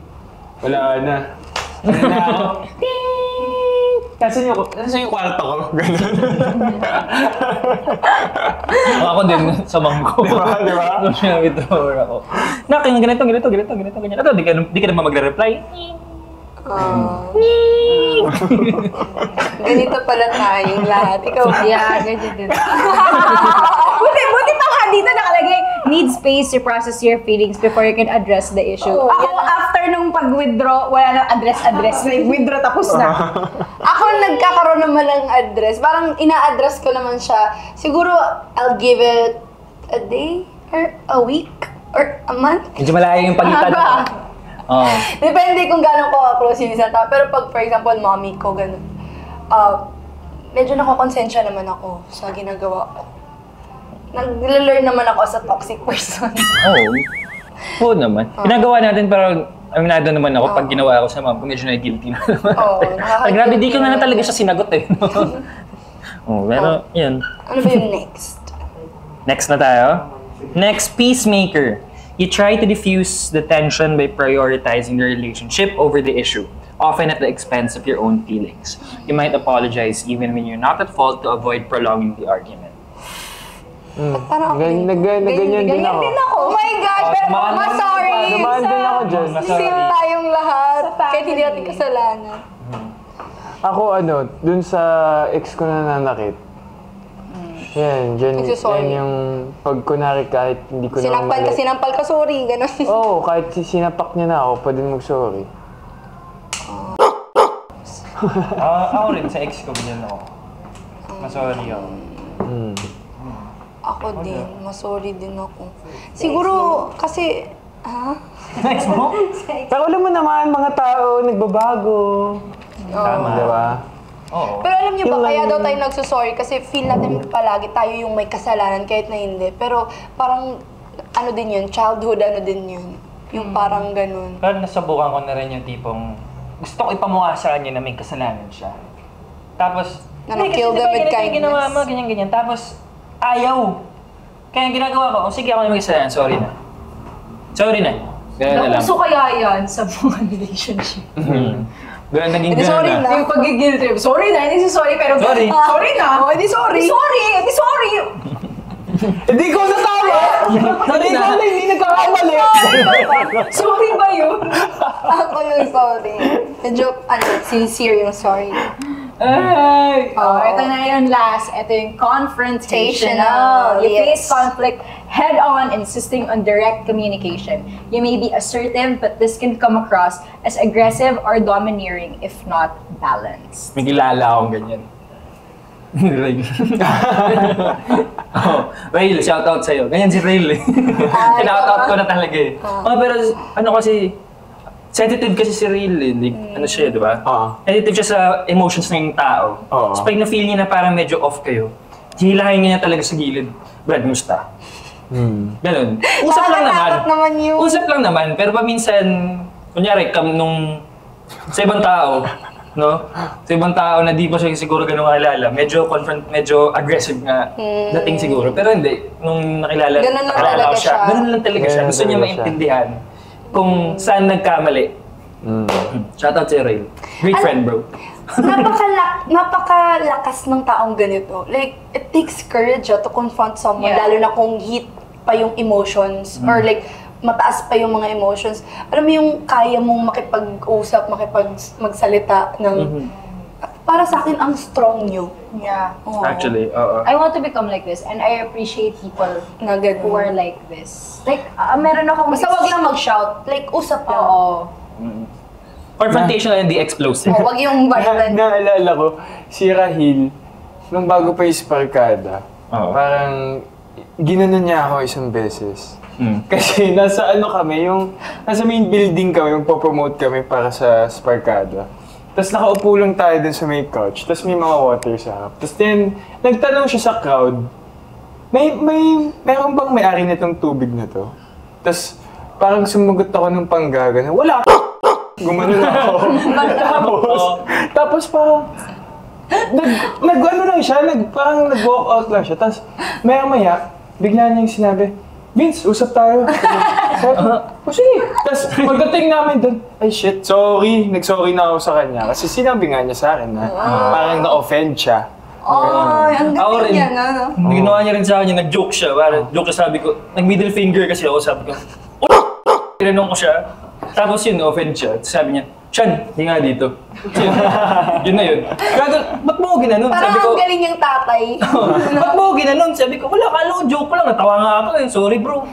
wala na. Ano na ako? Kasi yung kwarto ko, gano'n. Ako din, sa mom ko. Di ba? Emotional withdrawal ako. Ganito, ganyan. Ito, di ka naman magre-reply. Ganito pala tayong lahat. Ikaw, Ganyan din. Buti pa nga dito nakalagay, need space to process your feelings before you can address the issue. Ako, after nung pag-withdraw, wala nang address. Like, withdraw tapos na. Ako nagkakaroon naman ng address. Parang ina-address ko naman siya. Siguro, I'll give it a day or a week or a month. Medyo malayo yung pagitan. Depende kung gano'n ko close yung isang tao. Pero pag, for example, mommy ko, gano'n. Medyo nakakonsensya naman ako sa ginagawa ko. Nag-learn naman ako as a toxic person. Oo naman. Ginagawa natin pero aminado naman ako pag ginawa ako sa mom ko, medyo na-guilty na naman. Grabe, di ko na talaga siya sinagot eh. Pero yun. Ano ba yung next? Next na tayo. Next, peacemaker. You try to diffuse the tension by prioritizing the relationship over the issue, often at the expense of your own feelings. You might apologize even when you're not at fault to avoid prolonging the argument. Parang Ganyan din ako. Oh my God! Pero, sorry! Dumaan din ako dyan. Same tayong lahat. Kahit hindi natin kasalanan. Ako dun sa ex ko na nanakit. Yan yung pag kunwari kahit hindi ko na Sinampal ka, sorry, gano'n. Oo, kahit sinapak niya na ako, pwede mag-sorry. Ako rin, sa ex ko, ganyan ako. Masorry ako. Ako din, masorry din ako. Siguro, kasi, Next mo? Pero alam mo naman, mga tao, nagbabago. Tama. Diba? Oo. pero alam niyo ba, kaya daw tayo nagsusorry kasi feel natin palagi tayo yung may kasalanan kahit na hindi. Pero parang, din yun, childhood din yun. Yung parang ganun. Pero nasubukan ko na rin yung tipong gusto ko ipamukha sa kanya na may kasalanan siya. Tapos, kill them with kindness. Ginawa mo, ganyan. Tapos, ayaw. Kaya ang ginagawa ko, sige ako na mag-isa yan, sorry na. Sorry na. Ganyan na lang. Nauso kaya yan sa mga relationship. Ganyan, naging Hindi, ganyan sorry na. na. Yung pag-guilt trip. Sorry na, hindi si sorry, pero Sorry. Sorry na. Hindi sorry. Hindi sorry. Hindi ko natawa! Hindi ko na hindi nagkakamali! Sorry ba yun? Ako yung sorry. Medyo, sincere yung sorry. Ay! Oo. Ito na yung last. Ito yung confrontational. Confrontational, You yes. face conflict head-on, insisting on direct communication. You may be assertive, but this can come across as aggressive or domineering if not balanced. May kilala akong ganyan. Ray. Rail, shoutout sa'yo. Ganyan si Rail eh. Shoutout ko na talaga eh. Pero ano kasi, sensitive kasi si Rail eh. Ano siya, di ba? Sensitive siya sa emotions ng tao. So pag na-feel niya na parang medyo off kayo, hihilahin niya talaga sa gilid. Brad, musta? Ganun. Usap lang naman. Nakakatakot naman yun. Usap lang naman. Pero paminsan, kunyari, sa ibang tao, no? Sa ibang tao na di pa siya siguro ganun kakilala, medyo aggressive nga dating siguro. Pero hindi, nung nakilala Ganun lang nakilala talaga ko siya. Ganun lang talaga siya. Ganun Gusto niya talaga siya. maintindihan kung saan nagkamali. Shoutout si Ray. Great friend, bro. Napakalakas ng taong ganito. Like, it takes courage to confront someone, Yeah. lalo na kung hit pa yung emotions, or like, mataas pa yung mga emotions. Alam mo yung kaya mong makipag-usap, magsalita ng... Para sa akin, ang strong nyo. Yeah. Oo. Actually, oo. I want to become like this, and I appreciate people Na ganun. who are like this. Like, meron akong... Basta wag lang mag-shout. Like, usap lang. Oo. Confrontational and the explosive. Oh, wag yung violent. Naalala ko, si Rahil, nung bago pa yung Sparkada, parang ginanon niya ako isang beses. Kasi nasa nasa main building kami, yung popromote kami para sa Sparkada. Tapos nakaupo lang tayo dun sa may couch, tapos may mga water sa harap. Tapos then, nagtanong siya sa crowd, meron bang may-ari nitong tubig na to? Tapos parang sumagot ako ng panggaga na, wala Gumanon ako. tapos parang, nag-ano lang siya, parang nag-walk out lang siya. Tapos, maya-maya, bigla niyang sinabi, Vince, usap tayo. Sige. Tapos, pagdating namin doon, ay shit, sorry. Nag-sorry na ako sa kanya. Kasi sinabi nga niya sa akin na parang na-offend siya. Ang Ako rin. galing yan, ano? Ginawa niya rin sa akin, nag-joke siya. Parang joke siya, sabi ko, nag-middle finger kasi ako, sabi ko, tinanong ko siya. Tapos yun, offend siya. Sabi niya, Chan, hindi nga dito. Yun na yun. Ba't mo ko ginanon? Parang Sabi ko, ang galing yung tatay. ba't mo ko ginanon? Sabi ko, wala, kala ko joke ko lang. Natawa nga ako eh. Sorry bro.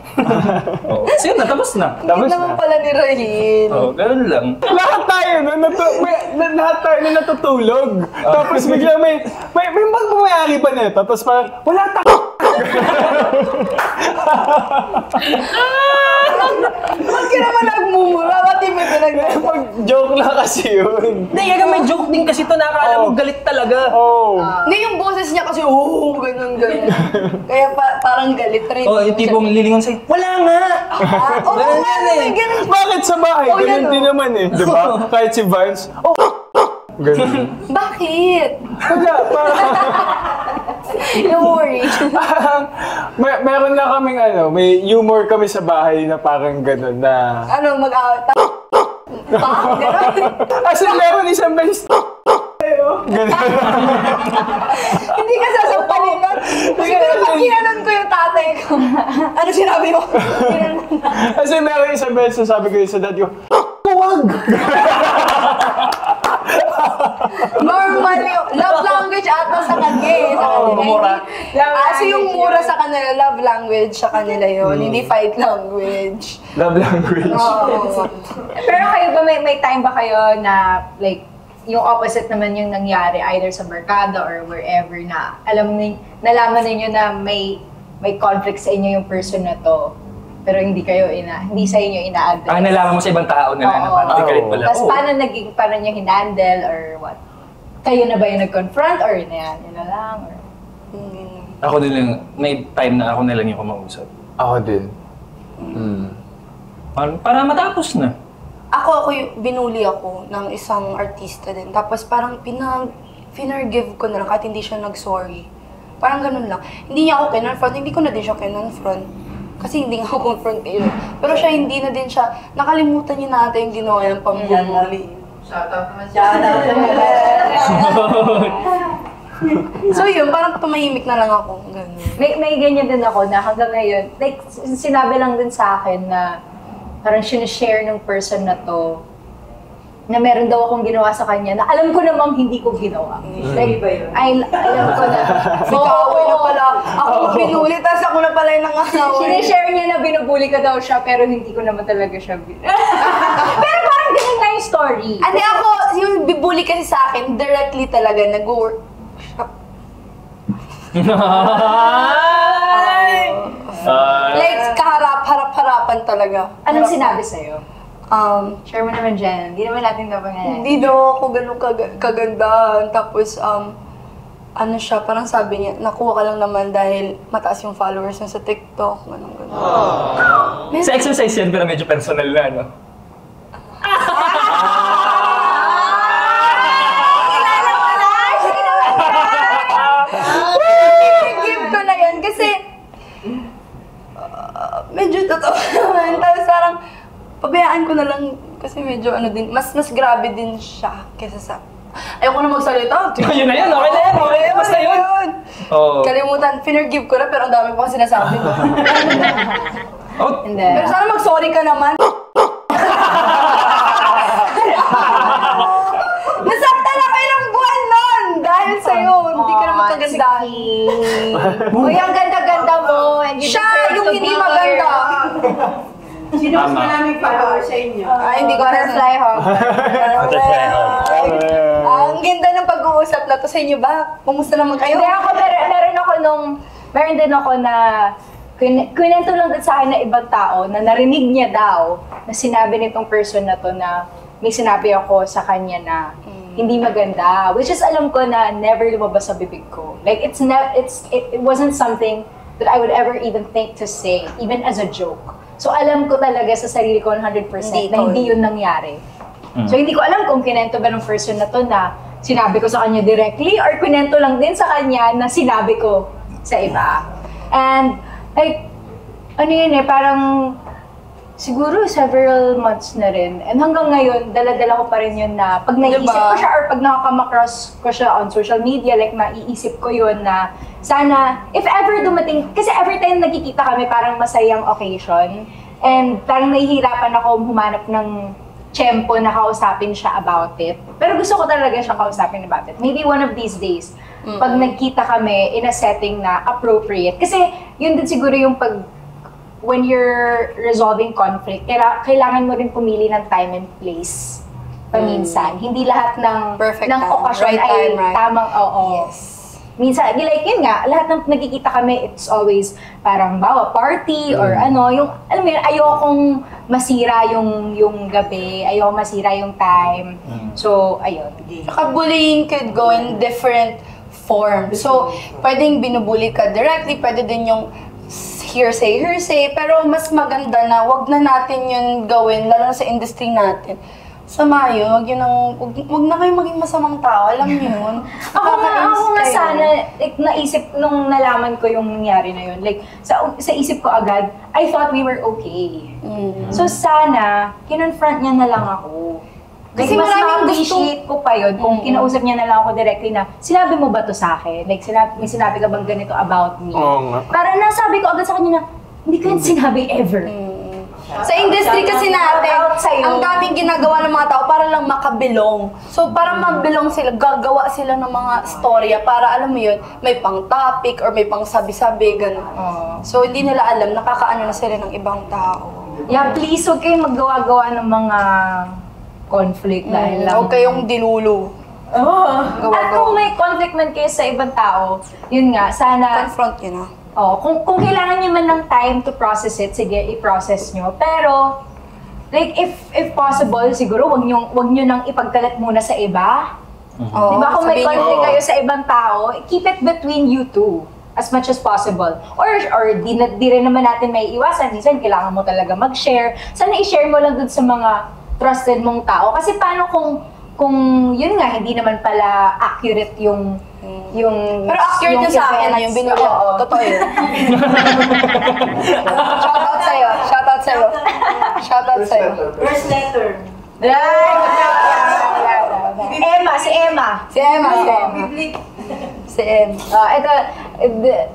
So yun na, tapos na. Hindi naman pala ni Rahil. Ganun lang. Lahat tayo, lahat tayo na natutulog. Tapos bigla may magmamayari pa nito. Tapos parang, wala Ba't ka naman nagmumura? Ba't yung may pinag- Mag-joke lang kasi yun. Hindi, kaya may joke din kasi ito. Nakakala mo galit talaga. Hindi, yung boses niya kasi, ganun. Kaya parang galit rin. Yung tipong lilingon sa'yo, wala nga! Oo Ganun nga, yan eh. may ganun. Bakit sa bahay? Oh, Ganun yan, din naman eh. Di ba? Kahit si Vance, ganun. Bakit? Wala, Don't worry. meron na kaming may humor kami sa bahay na parang ganun na... Ano, mag-awit? Bakit? Ganun? Kasi meron isang beses ganun. Hindi ka sasampalin nun. Siguro pag ginanon ko yung tatay ko. Ano sinabi mo? Kasi meron isang beses sabi ko sa dad ko, huwag! Normal yung love language ata sa kanya eh. Sa kanila. mura. So yung mura sa kanila, love language sa kanila yun. Hindi fight language. Love language. Oo. Pero kayo ba, may time ba kayo na, like, yung opposite naman yung nangyari either sa barkada or wherever na nalaman ninyo na may conflict sa inyo yung person na to, pero hindi sa inyo ina-address. Nalaman mo sa ibang tao na parang di galit pala. Tapos paano nyo hinandle or what? Kayo na ba yung nag-confront or yun na lang? Or... Ako din lang, may time na ako na lang yung kumausap. Ako din. Para matapos na. Ako binuli ako ng isang artista din. Tapos parang finorgive ko na lang kahit hindi siya nag-sorry. Parang ganun lang. Hindi niya ako kinonfront, hindi ko na din siya kinonfront. Kasi hindi nga ako confrontation. Pero siya hindi na din siya, nakalimutan niya natin yung ginawa ng pambubuli. Shoutout naman So yun, parang tumahimik na lang ako. Ganun. May ganyan din ako na hanggang ngayon, like, sinabi lang din sa akin na parang sinishare ng person na to na meron daw akong ginawa sa kanya na alam ko namang hindi ko ginawa. Like, alam ko na. Nag-aaway na pala. Ako mapinuli, tapos ako na pala yung nang-aaway. Sinishare niya na binubuli ka daw siya, pero hindi ko naman talaga siya Pero parang ganun na yung story. Hindi ako, yung bibuli kasi sa akin, directly talaga, nag-workshop. Like, harap-harapan talaga. Anong sinabi sa'yo? Share mo naman dyan. Hindi naman natin dapat nga. Hindi daw ako ganun kaganda. Tapos, ano siya, parang sabi niya, nakuha ka lang naman dahil mataas yung followers niya sa TikTok. Ganun. Sa exercise yan, pero medyo personal na, no? Give ko na yun kasi medyo totoo naman. Tapos parang pabayaan ko na lang kasi medyo ano din, mas grabe din siya kesa sa ayoko na magsalita. Yun na yun, okay na yan, okay. Basta yun. Oo. Kalimutan, finorgive ko na pero ang dami ko kasi sinasabi. Oh, Hindi. Pero sana mag-sorry ka naman. Nasaktan ako ilang buwan nun dahil sa'yo. Hindi ka naman kagandahan. Uy, ang ganda-ganda mo. And you Siya deserve yung to hindi be maganda. Sino mas maraming follower sa inyo? Ay, hindi ko Butterfly hug. Butterfly hug. Ang ganda ng pag-uusap na to sa inyo ba? Kumusta naman kayo? Hindi ako, meron din ako na kwento lang din sa akin na ibang tao na narinig niya daw na sinabi nitong person na to na may sinabi ako sa kanya na hindi maganda. Which is alam ko na never lumabas sa bibig ko. Like, it wasn't something that I would ever even think to say, even as a joke. So alam ko talaga sa sarili ko 100% na hindi yun nangyari. So hindi ko alam kung kinento ba ng person na to na sinabi ko sa kanya directly or kinento lang din sa kanya na sinabi ko sa iba. And like, ano yun parang siguro several months na rin. And hanggang ngayon, dala-dala ko pa rin yun na pag naiisip ko siya or pag nakakama-cross ko siya on social media, like naiisip ko yun na sana, if ever dumating, kasi every time nagkikita kami parang masayang occasion and parang nahihirapan ako humanap ng tiyempo na kausapin siya about it. Pero gusto ko talaga siya kausapin about it. Maybe one of these days, pag nagkita kami in a setting na appropriate. Kasi yun din siguro yung when you're resolving conflict, kailangan mo rin pumili ng time and place paminsan. Hindi lahat ng Perfect ng time. okasyon Right ay time, right? tamang Yes. Minsan, like yun nga, lahat ng nagkikita kami, it's always parang party or ano, yung, alam mo yun, ayokong masira yung gabi, ayokong masira yung time. So, ayun. Saka bullying could go in different forms. So, pwedeng binubuli ka directly, pwede din yung hearsay, pero mas maganda na wag na natin yun gawin, lalo na sa industry natin. Sama yun, wag na kayo maging masamang tao, alam niyo yun. Ako nga sana, like, naisip nung nalaman ko yung nangyari na yun, like, sa isip ko agad, I thought we were okay. So sana, kinonfront niya na lang ako. Like, Kasi mas maraming ma-appreciate ko pa yun kung kinausap niya na lang ako directly na, sinabi mo ba to sa akin? Like, may sinabi ka bang ganito about me? Oo nga. Para nasabi ko agad sa kanya na, hindi ko yun sinabi ever. Sa industry kasi natin, Shout out sa'yo. ang daming ginagawa ng mga tao para lang makabilong. So, para mabilong sila, gagawa sila ng mga storya para, alam mo yun, may pang topic or may pang sabi-sabi, gano'n. So, hindi nila alam, nakakaano na sila ng ibang tao. Yeah, please, huwag kayong maggawa-gawa ng mga conflict dahil lang. Huwag kayong dilulo. At kung may conflict man kayo sa ibang tao, yun nga, sana, Confront yun na. kung kailangan nyo man ng time to process it, sige, i-process nyo. Pero, like, if possible, siguro, wag nyo nang ipagkalat muna sa iba. Diba, kung may conflict kayo sa ibang tao, keep it between you two as much as possible. Or di rin naman natin may iwasan. Minsan, kailangan mo talaga mag-share. Sana i-share mo lang dun sa mga trusted mong tao. Kasi paano kung kung yun nga, hindi naman pala accurate yung Pero accurate yung yun sa akin na yung binigyan ko. Totoo yun. Shoutout sa'yo. Shoutout sa'yo. Shoutout sa'yo. First letter. Emma, si Emma. Si Emma. Si Emma. Si Emma. Ito,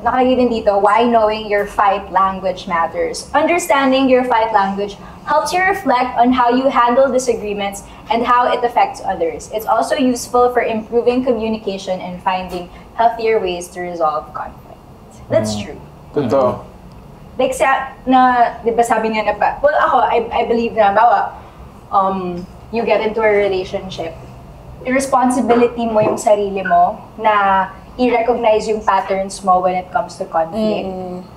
nakalagay din dito, why knowing your fight language matters. Understanding your fight language helps you reflect on how you handle disagreements and how it affects others. It's also useful for improving communication and finding healthier ways to resolve conflict. That's true. Totoo. Like di ba sabi nga na pa, well ako, I believe na you get into a relationship, responsibility mo yung sarili mo na i-recognize yung patterns mo when it comes to conflict.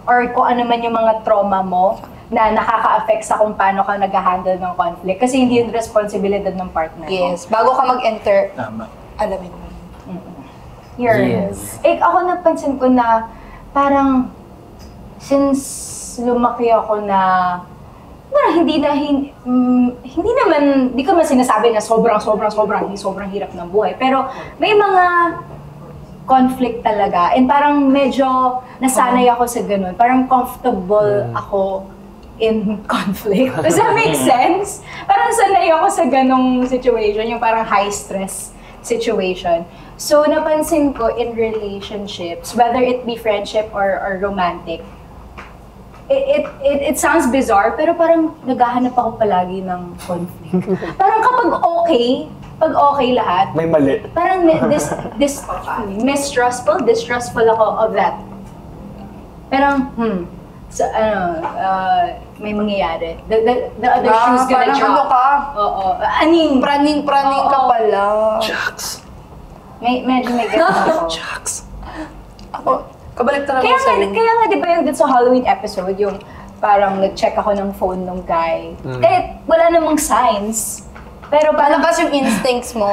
Or kung ano man yung mga trauma mo na nakaka-affect sa kung paano ka nag-handle ng conflict. Kasi hindi yung responsibilidad ng partner mo. Yes. Bago ka mag-enter, Tama. alamin mo. Yes. Ako napansin ko na parang since lumaki ako na hindi naman, di ko man sinasabi na sobrang hirap ng buhay. Pero may mga conflict talaga. And parang medyo nasanay ako sa ganun. Parang comfortable ako in conflict. Does that make sense? Parang sanay ako sa ganung situation, yung parang high stress situation. So napansin ko in relationships, whether it be friendship or romantic, it sounds bizarre, pero parang naghahanap ako palagi ng conflict. Parang kapag okay lahat, May mali. parang distrustful ako of that. Parang, may mangyayari. The other shoe's gonna parang drop. ano ka? Oo. Aning. Praning ka pala. Medyo may ganun ako. Ako, kabalik talaga Kaya ako sa'yo. nga, di ba yung dun sa Halloween episode, yung parang nag-check ako ng phone ng guy. Kahit wala namang signs. Pero parang, Palabas yung instincts mo.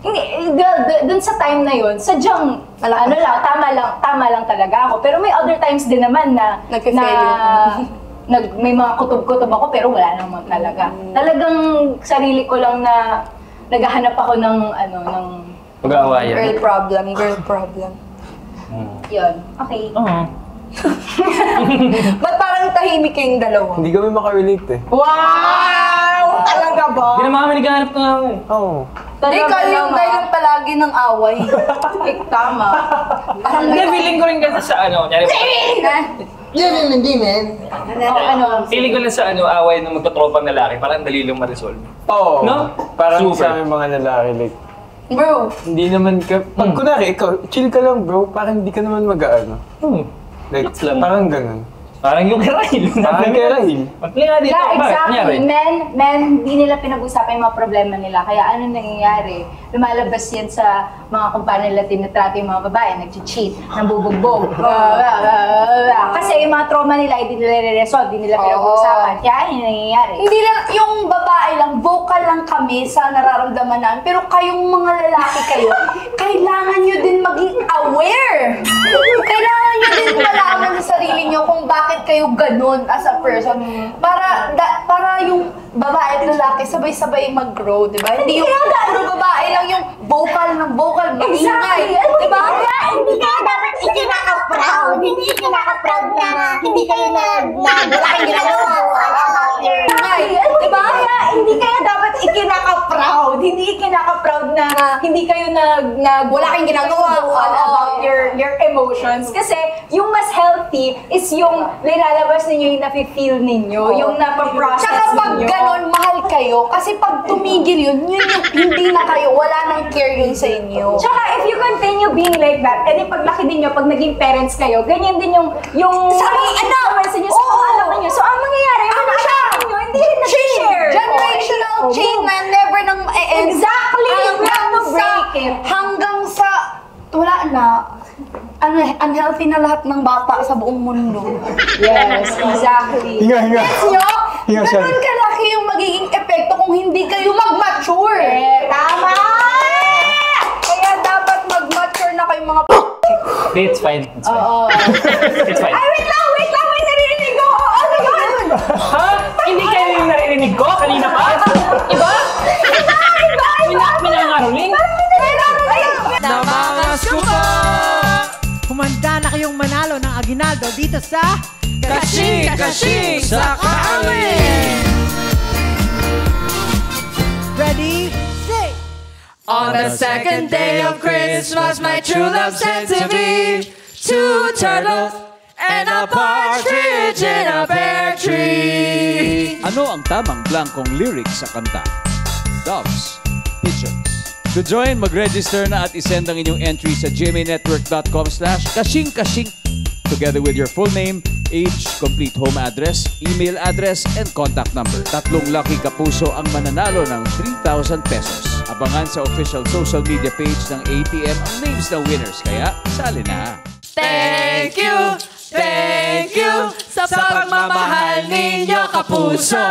hindi, dun sa time na yun, sadyang, tama lang talaga ako. Pero may other times din naman na, may mga kutob-kutob ako, pero wala naman talaga. Talagang sarili ko lang na, naghahanap ako ng, Pag-aawayan. Girl problem. yun. Okay. Ba't parang tahimik kayong dalawa? Hindi kami makarelate eh. Wow! Talaga ba? Hindi naman kami naghahanap ng away. Oo. Hindi, kayo yung dahilan palagi ng away. Tama. Hindi, feeling ko rin kasi sa Hindi, men. feeling ko lang sa away ng magtotropang lalaki, parang dali lang ma-resolve. Oo. No? Parang Super. sa aming mga lalaki, like, Bro, hindi naman ka, pag kunwari, ikaw, chill ka lang bro, parang hindi ka naman mag-ano. Like, Relax lang. parang ganun. Parang yung kay Rahil. Parang kay Rahil. Magpili nga dito. Yeah, Bakit? exactly. Kunyari. Men, hindi nila pinag-usapan yung mga problema nila. Kaya ano nangyayari? Lumalabas yan sa mga kung paano nila tinatrato yung mga babae, nag-cheat, nambubugbog. Kasi yung mga trauma nila, hindi nila re-resolve, hindi nila pinag-uusapan. Kaya ano nangyayari? hindi lang, yung babae lang, vocal lang kami sa nararamdaman namin. Pero kayong mga lalaki kayo, kailangan nyo din maging aware. Kailangan nyo din malaman sa sarili nyo kung bakit kayo ganun as a person. Para yung babae at lalaki sabay-sabay mag-grow, di ba? Hindi yung puro babae lang yung vocal ng vocal, maingay. Di ba? Hindi kayo dapat ikinaka-proud. Hindi ikinaka-proud na hindi kayo wala kayong ginagawa. Di ba? Hindi kaya dapat ikinaka-proud. Hindi ikinaka-proud na hindi kayo Wala kayong ginagawa. about your emotions. Kasi yung mas healthy is yung nilalabas ninyo yung nafe-feel ninyo, yung napaprocess Tsaka pag ninyo. ganon, mahal kayo. Kasi pag tumigil yun yung hindi na kayo, wala nang care yun sa inyo. Tsaka if you continue being like that, edi paglaki din nyo, pag naging parents kayo, ganyan din yung Sabi, anak sa inyo, sa mga anak ninyo. So, ang mangyayari, yung mga anak ninyo, hindi rin nag-share. Generational chain na never nang e-end. Exactly! You have to break it. Hanggang sa, wala na. Unhealthy na lahat ng bata sa buong mundo. Yes, exactly. Hinga. Gets nyo? Hinga siya. Ganun kalaki yung magiging epekto kung hindi kayo mag-mature. Tama! Kaya dapat mag-mature na kayong mga Okay, it's fine. It's fine. It's fine. Ay, wait lang! May naririnig ko! Ano yun? Ha? Hindi kayo yung narinig ko? Kanina pa? Iba? Iba! na kayong manalo ng aginaldo dito sa Kashing sa Kawin! Ready, Say! On the second day of Christmas, my true love sent to me 2 turtles and a partridge in a pear tree. Ano ang tamang blankong lyrics sa kanta? Doves, pigeons. To join, mag-register na at isend ang inyong entry sa gmanetwork.com/kashing-kashing together with your full name, age, complete home address, email address, and contact number. 3 lucky kapuso ang mananalo ng 3,000 pesos. Abangan sa official social media page ng ATM ang names ng winners. Kaya, sali na! Thank you sa pagmamahal ninyo, kapuso.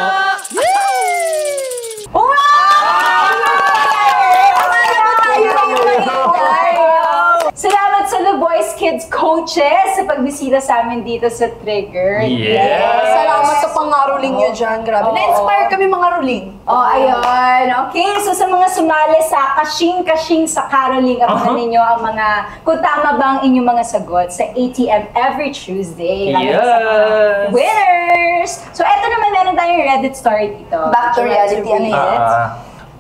Salamat sa The Voice Kids coaches sa pagbisita sa amin dito sa Trigger. Yes. Salamat sa pangaroling nyo dyan. Grabe. Na-inspire kami mga ruling. Oh, ayun. Okay, so sa mga sumali sa Kashing-Kashing sa Caroling, abangan ninyo ang mga, kung tama ba ang inyong mga sagot sa ATM every Tuesday. Lalo sa mga winners! So, eto naman, meron tayong Reddit story dito. Back to reality. Ano yun?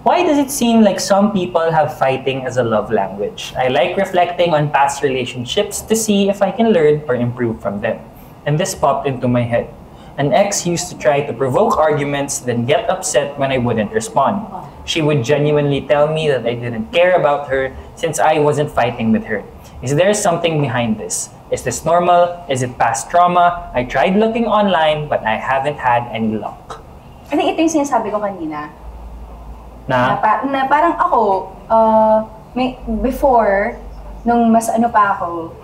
Why does it seem like some people have fighting as a love language? I like reflecting on past relationships to see if I can learn or improve from them. And this popped into my head. An ex used to try to provoke arguments, then get upset when I wouldn't respond. She would genuinely tell me that I didn't care about her since I wasn't fighting with her. Is there something behind this? Is this normal? Is it past trauma? I tried looking online, but I haven't had any luck. I think ito yung sinasabi ko kanina. Na? Na parang ako, before, nung mas ano pa ako,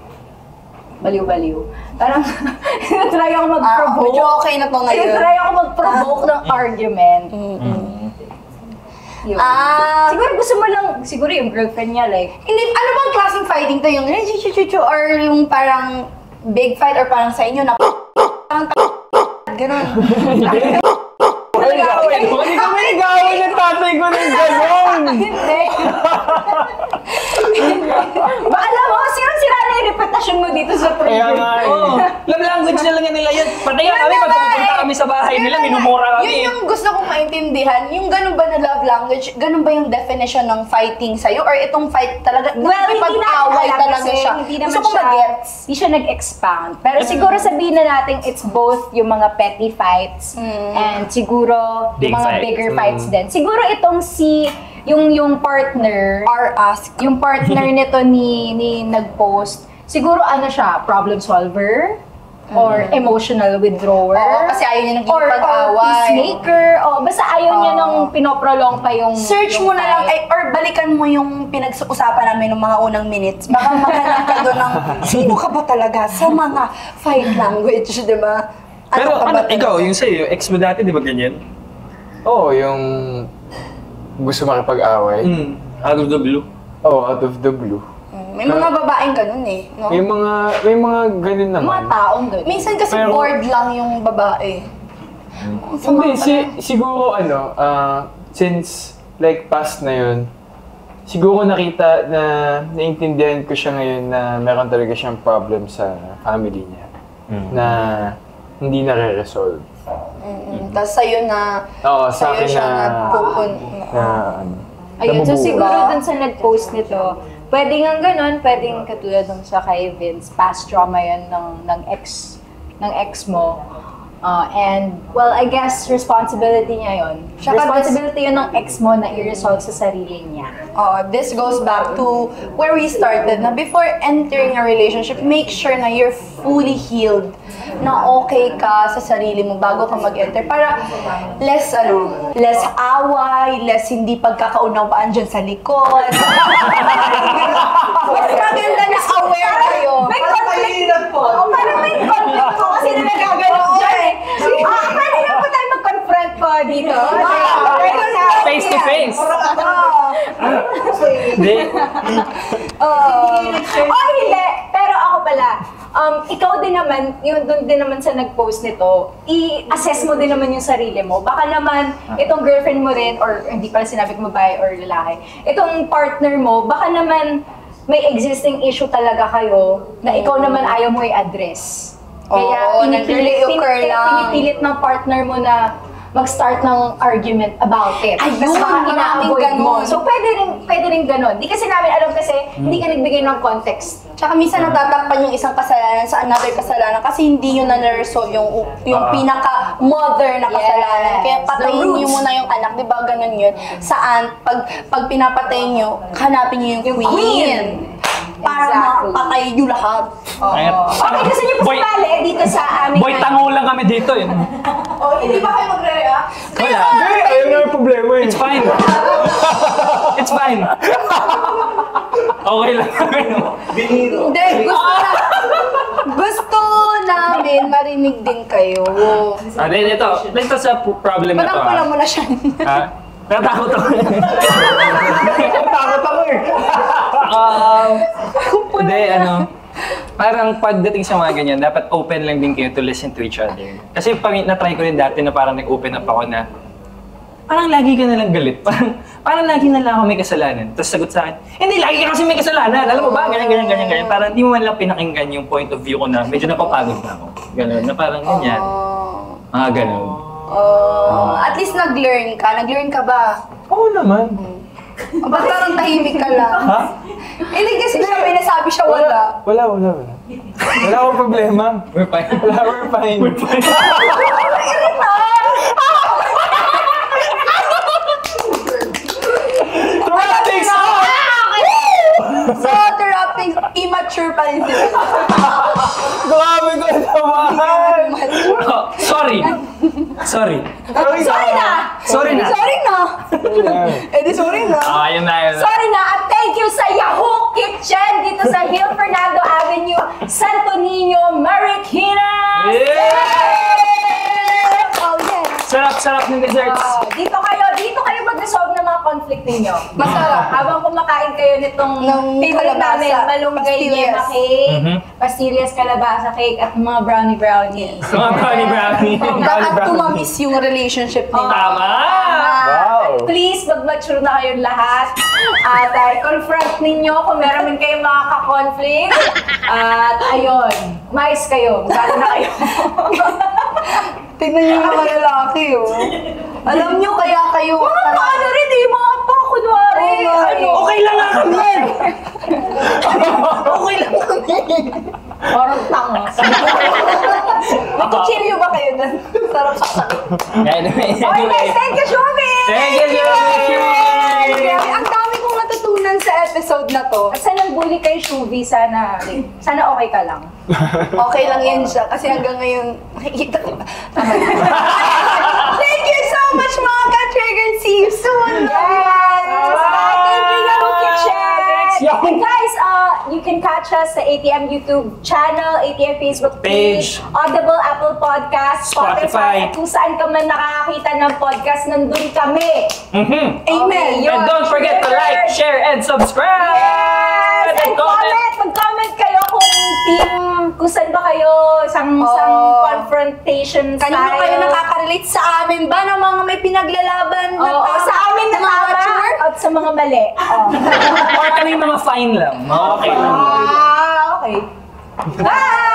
baliw-baliw. Parang, try ako mag-provoke. Medyo okay na to ngayon. Try ako mag-provoke ng argument. Yun. Siguro gusto mo lang, siguro yung girlfriend niya, like, Hindi, ano bang klaseng fighting to? Yung chuchu or yung parang big fight or parang sa inyo na parang ganun. Hindi kami nagawa ng tatay ko ng gano'n! Hindi. Ba, alam mo, sira na yung reputasyon mo dito sa Kaya Trigger. nga Love language na lang nila yun. Pati kami, pag pupunta kami sa bahay nila, minumura kami. Yun yung gusto kong maintindihan. Yung ganun ba na love language, ganun ba yung definition ng fighting sa'yo? Or itong fight talaga, Well, hindi natin pag-away alam talaga kasi siya? hindi Gusto naman kong siya, mag-gets. hindi siya nag-expound. Pero siguro sabihin na natin it's both yung mga petty fights and siguro Big yung mga fights. bigger fights din. Siguro itong yung partner, Or ask. yung partner nito ni nag-post, siguro ano siya, problem solver? Or emotional withdrawer? Oo, kasi ayaw niya or nakikipag-away. peacemaker? O basta ayaw niya nang pinoprolong pa yung Search yung mo na lang, fight. or balikan mo yung pinag-usapan namin ng mga unang minutes. Baka makalang ka doon ng, sino ka ba talaga sa mga fight language, di ba? Pero ka ba talaga? ikaw, yung sa'yo, yung ex mo dati, di ba ganyan? Oo, yung gusto makipag-away. Out of the blue. Oo, out of the blue. May mga babaeng ganun eh. No? May mga ganun naman. mga taong doon. Minsan kasi Pero- bored lang yung babae. Hindi, siguro since like past na yun, siguro nakita na naintindihan ko siya ngayon na meron talaga siyang problem sa family niya. Na hindi nare-resolve. Tapos sa'yo na, Oo, sa akin siya na Ayun, so nabubuo. siguro dun sa nag-post nito, pwedeng ang ganun, pwedeng katulad nung sa kay Vince, past trauma yun ng ex mo. And, well, I guess responsibility niya yun. Responsibility yun ng ex mo na i-resolve sa sarili niya. this goes back to where we started na before entering a relationship, make sure na you're fully healed, na okay ka sa sarili mo bago ka mag-enter para less away, less hindi pagkakaunawaan dyan sa likod. Mas maganda na aware kayo. May conflict po. Parang may conflict po kasi na nagagano dyan eh. Pwede na po tayo mag-confront po dito. Face to face. Hindi. Hindi. Pero ako pala, ikaw din naman, yung doon din naman sa nag-post nito, i-assess mo din naman yung sarili mo. Baka naman, itong girlfriend mo rin, or hindi pala sinabi ko babae or lalaki, itong partner mo, baka naman, may existing issue talaga kayo na ikaw naman ayaw mo i-address. Kaya pinipilit ng partner mo na mag-start ng argument about it. Ayun, maraming mo. ganun. So, pwede rin ganun. Di kasi namin alam kasi hindi ka nagbigay ng context. Tsaka minsan natatakpan yung isang kasalanan sa another kasalanan kasi hindi yun na-resolve yung pinaka-mother na kasalanan. Kaya patayin niyo muna yung anak, di ba ganun yun? Saan, pag pinapatay niyo, hanapin niyo yung queen. Para mapatay niyo lahat. Okay, gusto niyo pa sumali dito sa amin. Boy, tango lang kami dito eh. Hindi ba kayo magre-react? Wala. Ayun na yung problema eh. It's fine. It's fine. Okay lang kami. Hindi, gusto namin marinig din kayo. Then ito sa problem na to. Panampala mo na siya. Natakot ako. Takot ako eh. Hindi, parang pagdating sa mga ganyan, dapat open lang din kayo to listen to each other. Kasi na-try ko rin dati na parang nag-open up ako na parang lagi ka nalang galit. Parang lagi na lang ako may kasalanan. Tapos sagot sa akin, hindi, lagi ka kasi may kasalanan. Alam mo ba, ganyan. Parang di mo man lang pinakinggan yung point of view ko na medyo napapagod na ako. Ganun, na parang ganyan. Mga ganun. At least nag-learn ka. Nag-learn ka ba? Oo naman. Ba't parang tahimik ka lang? Ha? Hindi kasi siya may nasabi siya wala. Wala. Wala akong problema. We're fine. We're fine. So, interrupting, immature pa rin sila. Grabe ko naman! Sorry. Sorry na! Sorry na! Sorry na! Ayun na. Sorry na, at thank you sa Yahoo Kitchen dito sa Hill Fernando Avenue, Santo Niño, Marikina! Oh, yes. Sarap ng desserts. Dito kayo mag-resolve ng mga conflict ninyo. Masarap. Habang kumakain kayo nitong Ng favorite namin, kalabasa, malunggay pastillas. yema cake, pastillas kalabasa cake, at mga brownie. Mga brownie. Dapat tumamis yung relationship nila. Tama! Wow! Please, mag-mature na kayong lahat. At confront ninyo kung meron man kayong mga ka-conflict. At ayun, mais kayo. Magkano na kayo. Tignan niyo yung mga lalaki, Alam niyo, kaya kayo... Mga paano rin mga pa, kunwari. Okay lang nga kami! Okay lang kami. Parang tanga. May kuchilyo ba kayo doon? Sarap sa sakit. Anyway. Okay guys, thank you, Shumi! Thank you, Shumi! Ang dami kong natutunan sa episode na to. At sana bully kay Shuvi, sana okay ka lang. Okay lang yan siya kasi hanggang ngayon nakikita ko ba? Thank you so much mga ka-triggered. See you soon. Yes! Thank you, Yahoo Kitchen! Yahoo! And guys, you can catch us sa ATM YouTube channel, ATM Facebook page, Audible, Apple Podcast, Spotify, at kung saan ka man nakakakita ng podcast, nandun kami. Mm-hmm. Amen. Okay, And don't forget to like, share, and subscribe! Yes! And mag-comment kayo kung saan ba kayo, isang confrontation style. Kanino kayo nakaka-relate sa amin ba ng mga may pinaglalaban na sa amin na mga tama mature? at sa mga mali. Or kami mga fine lang. Okay lang. Okay. Bye!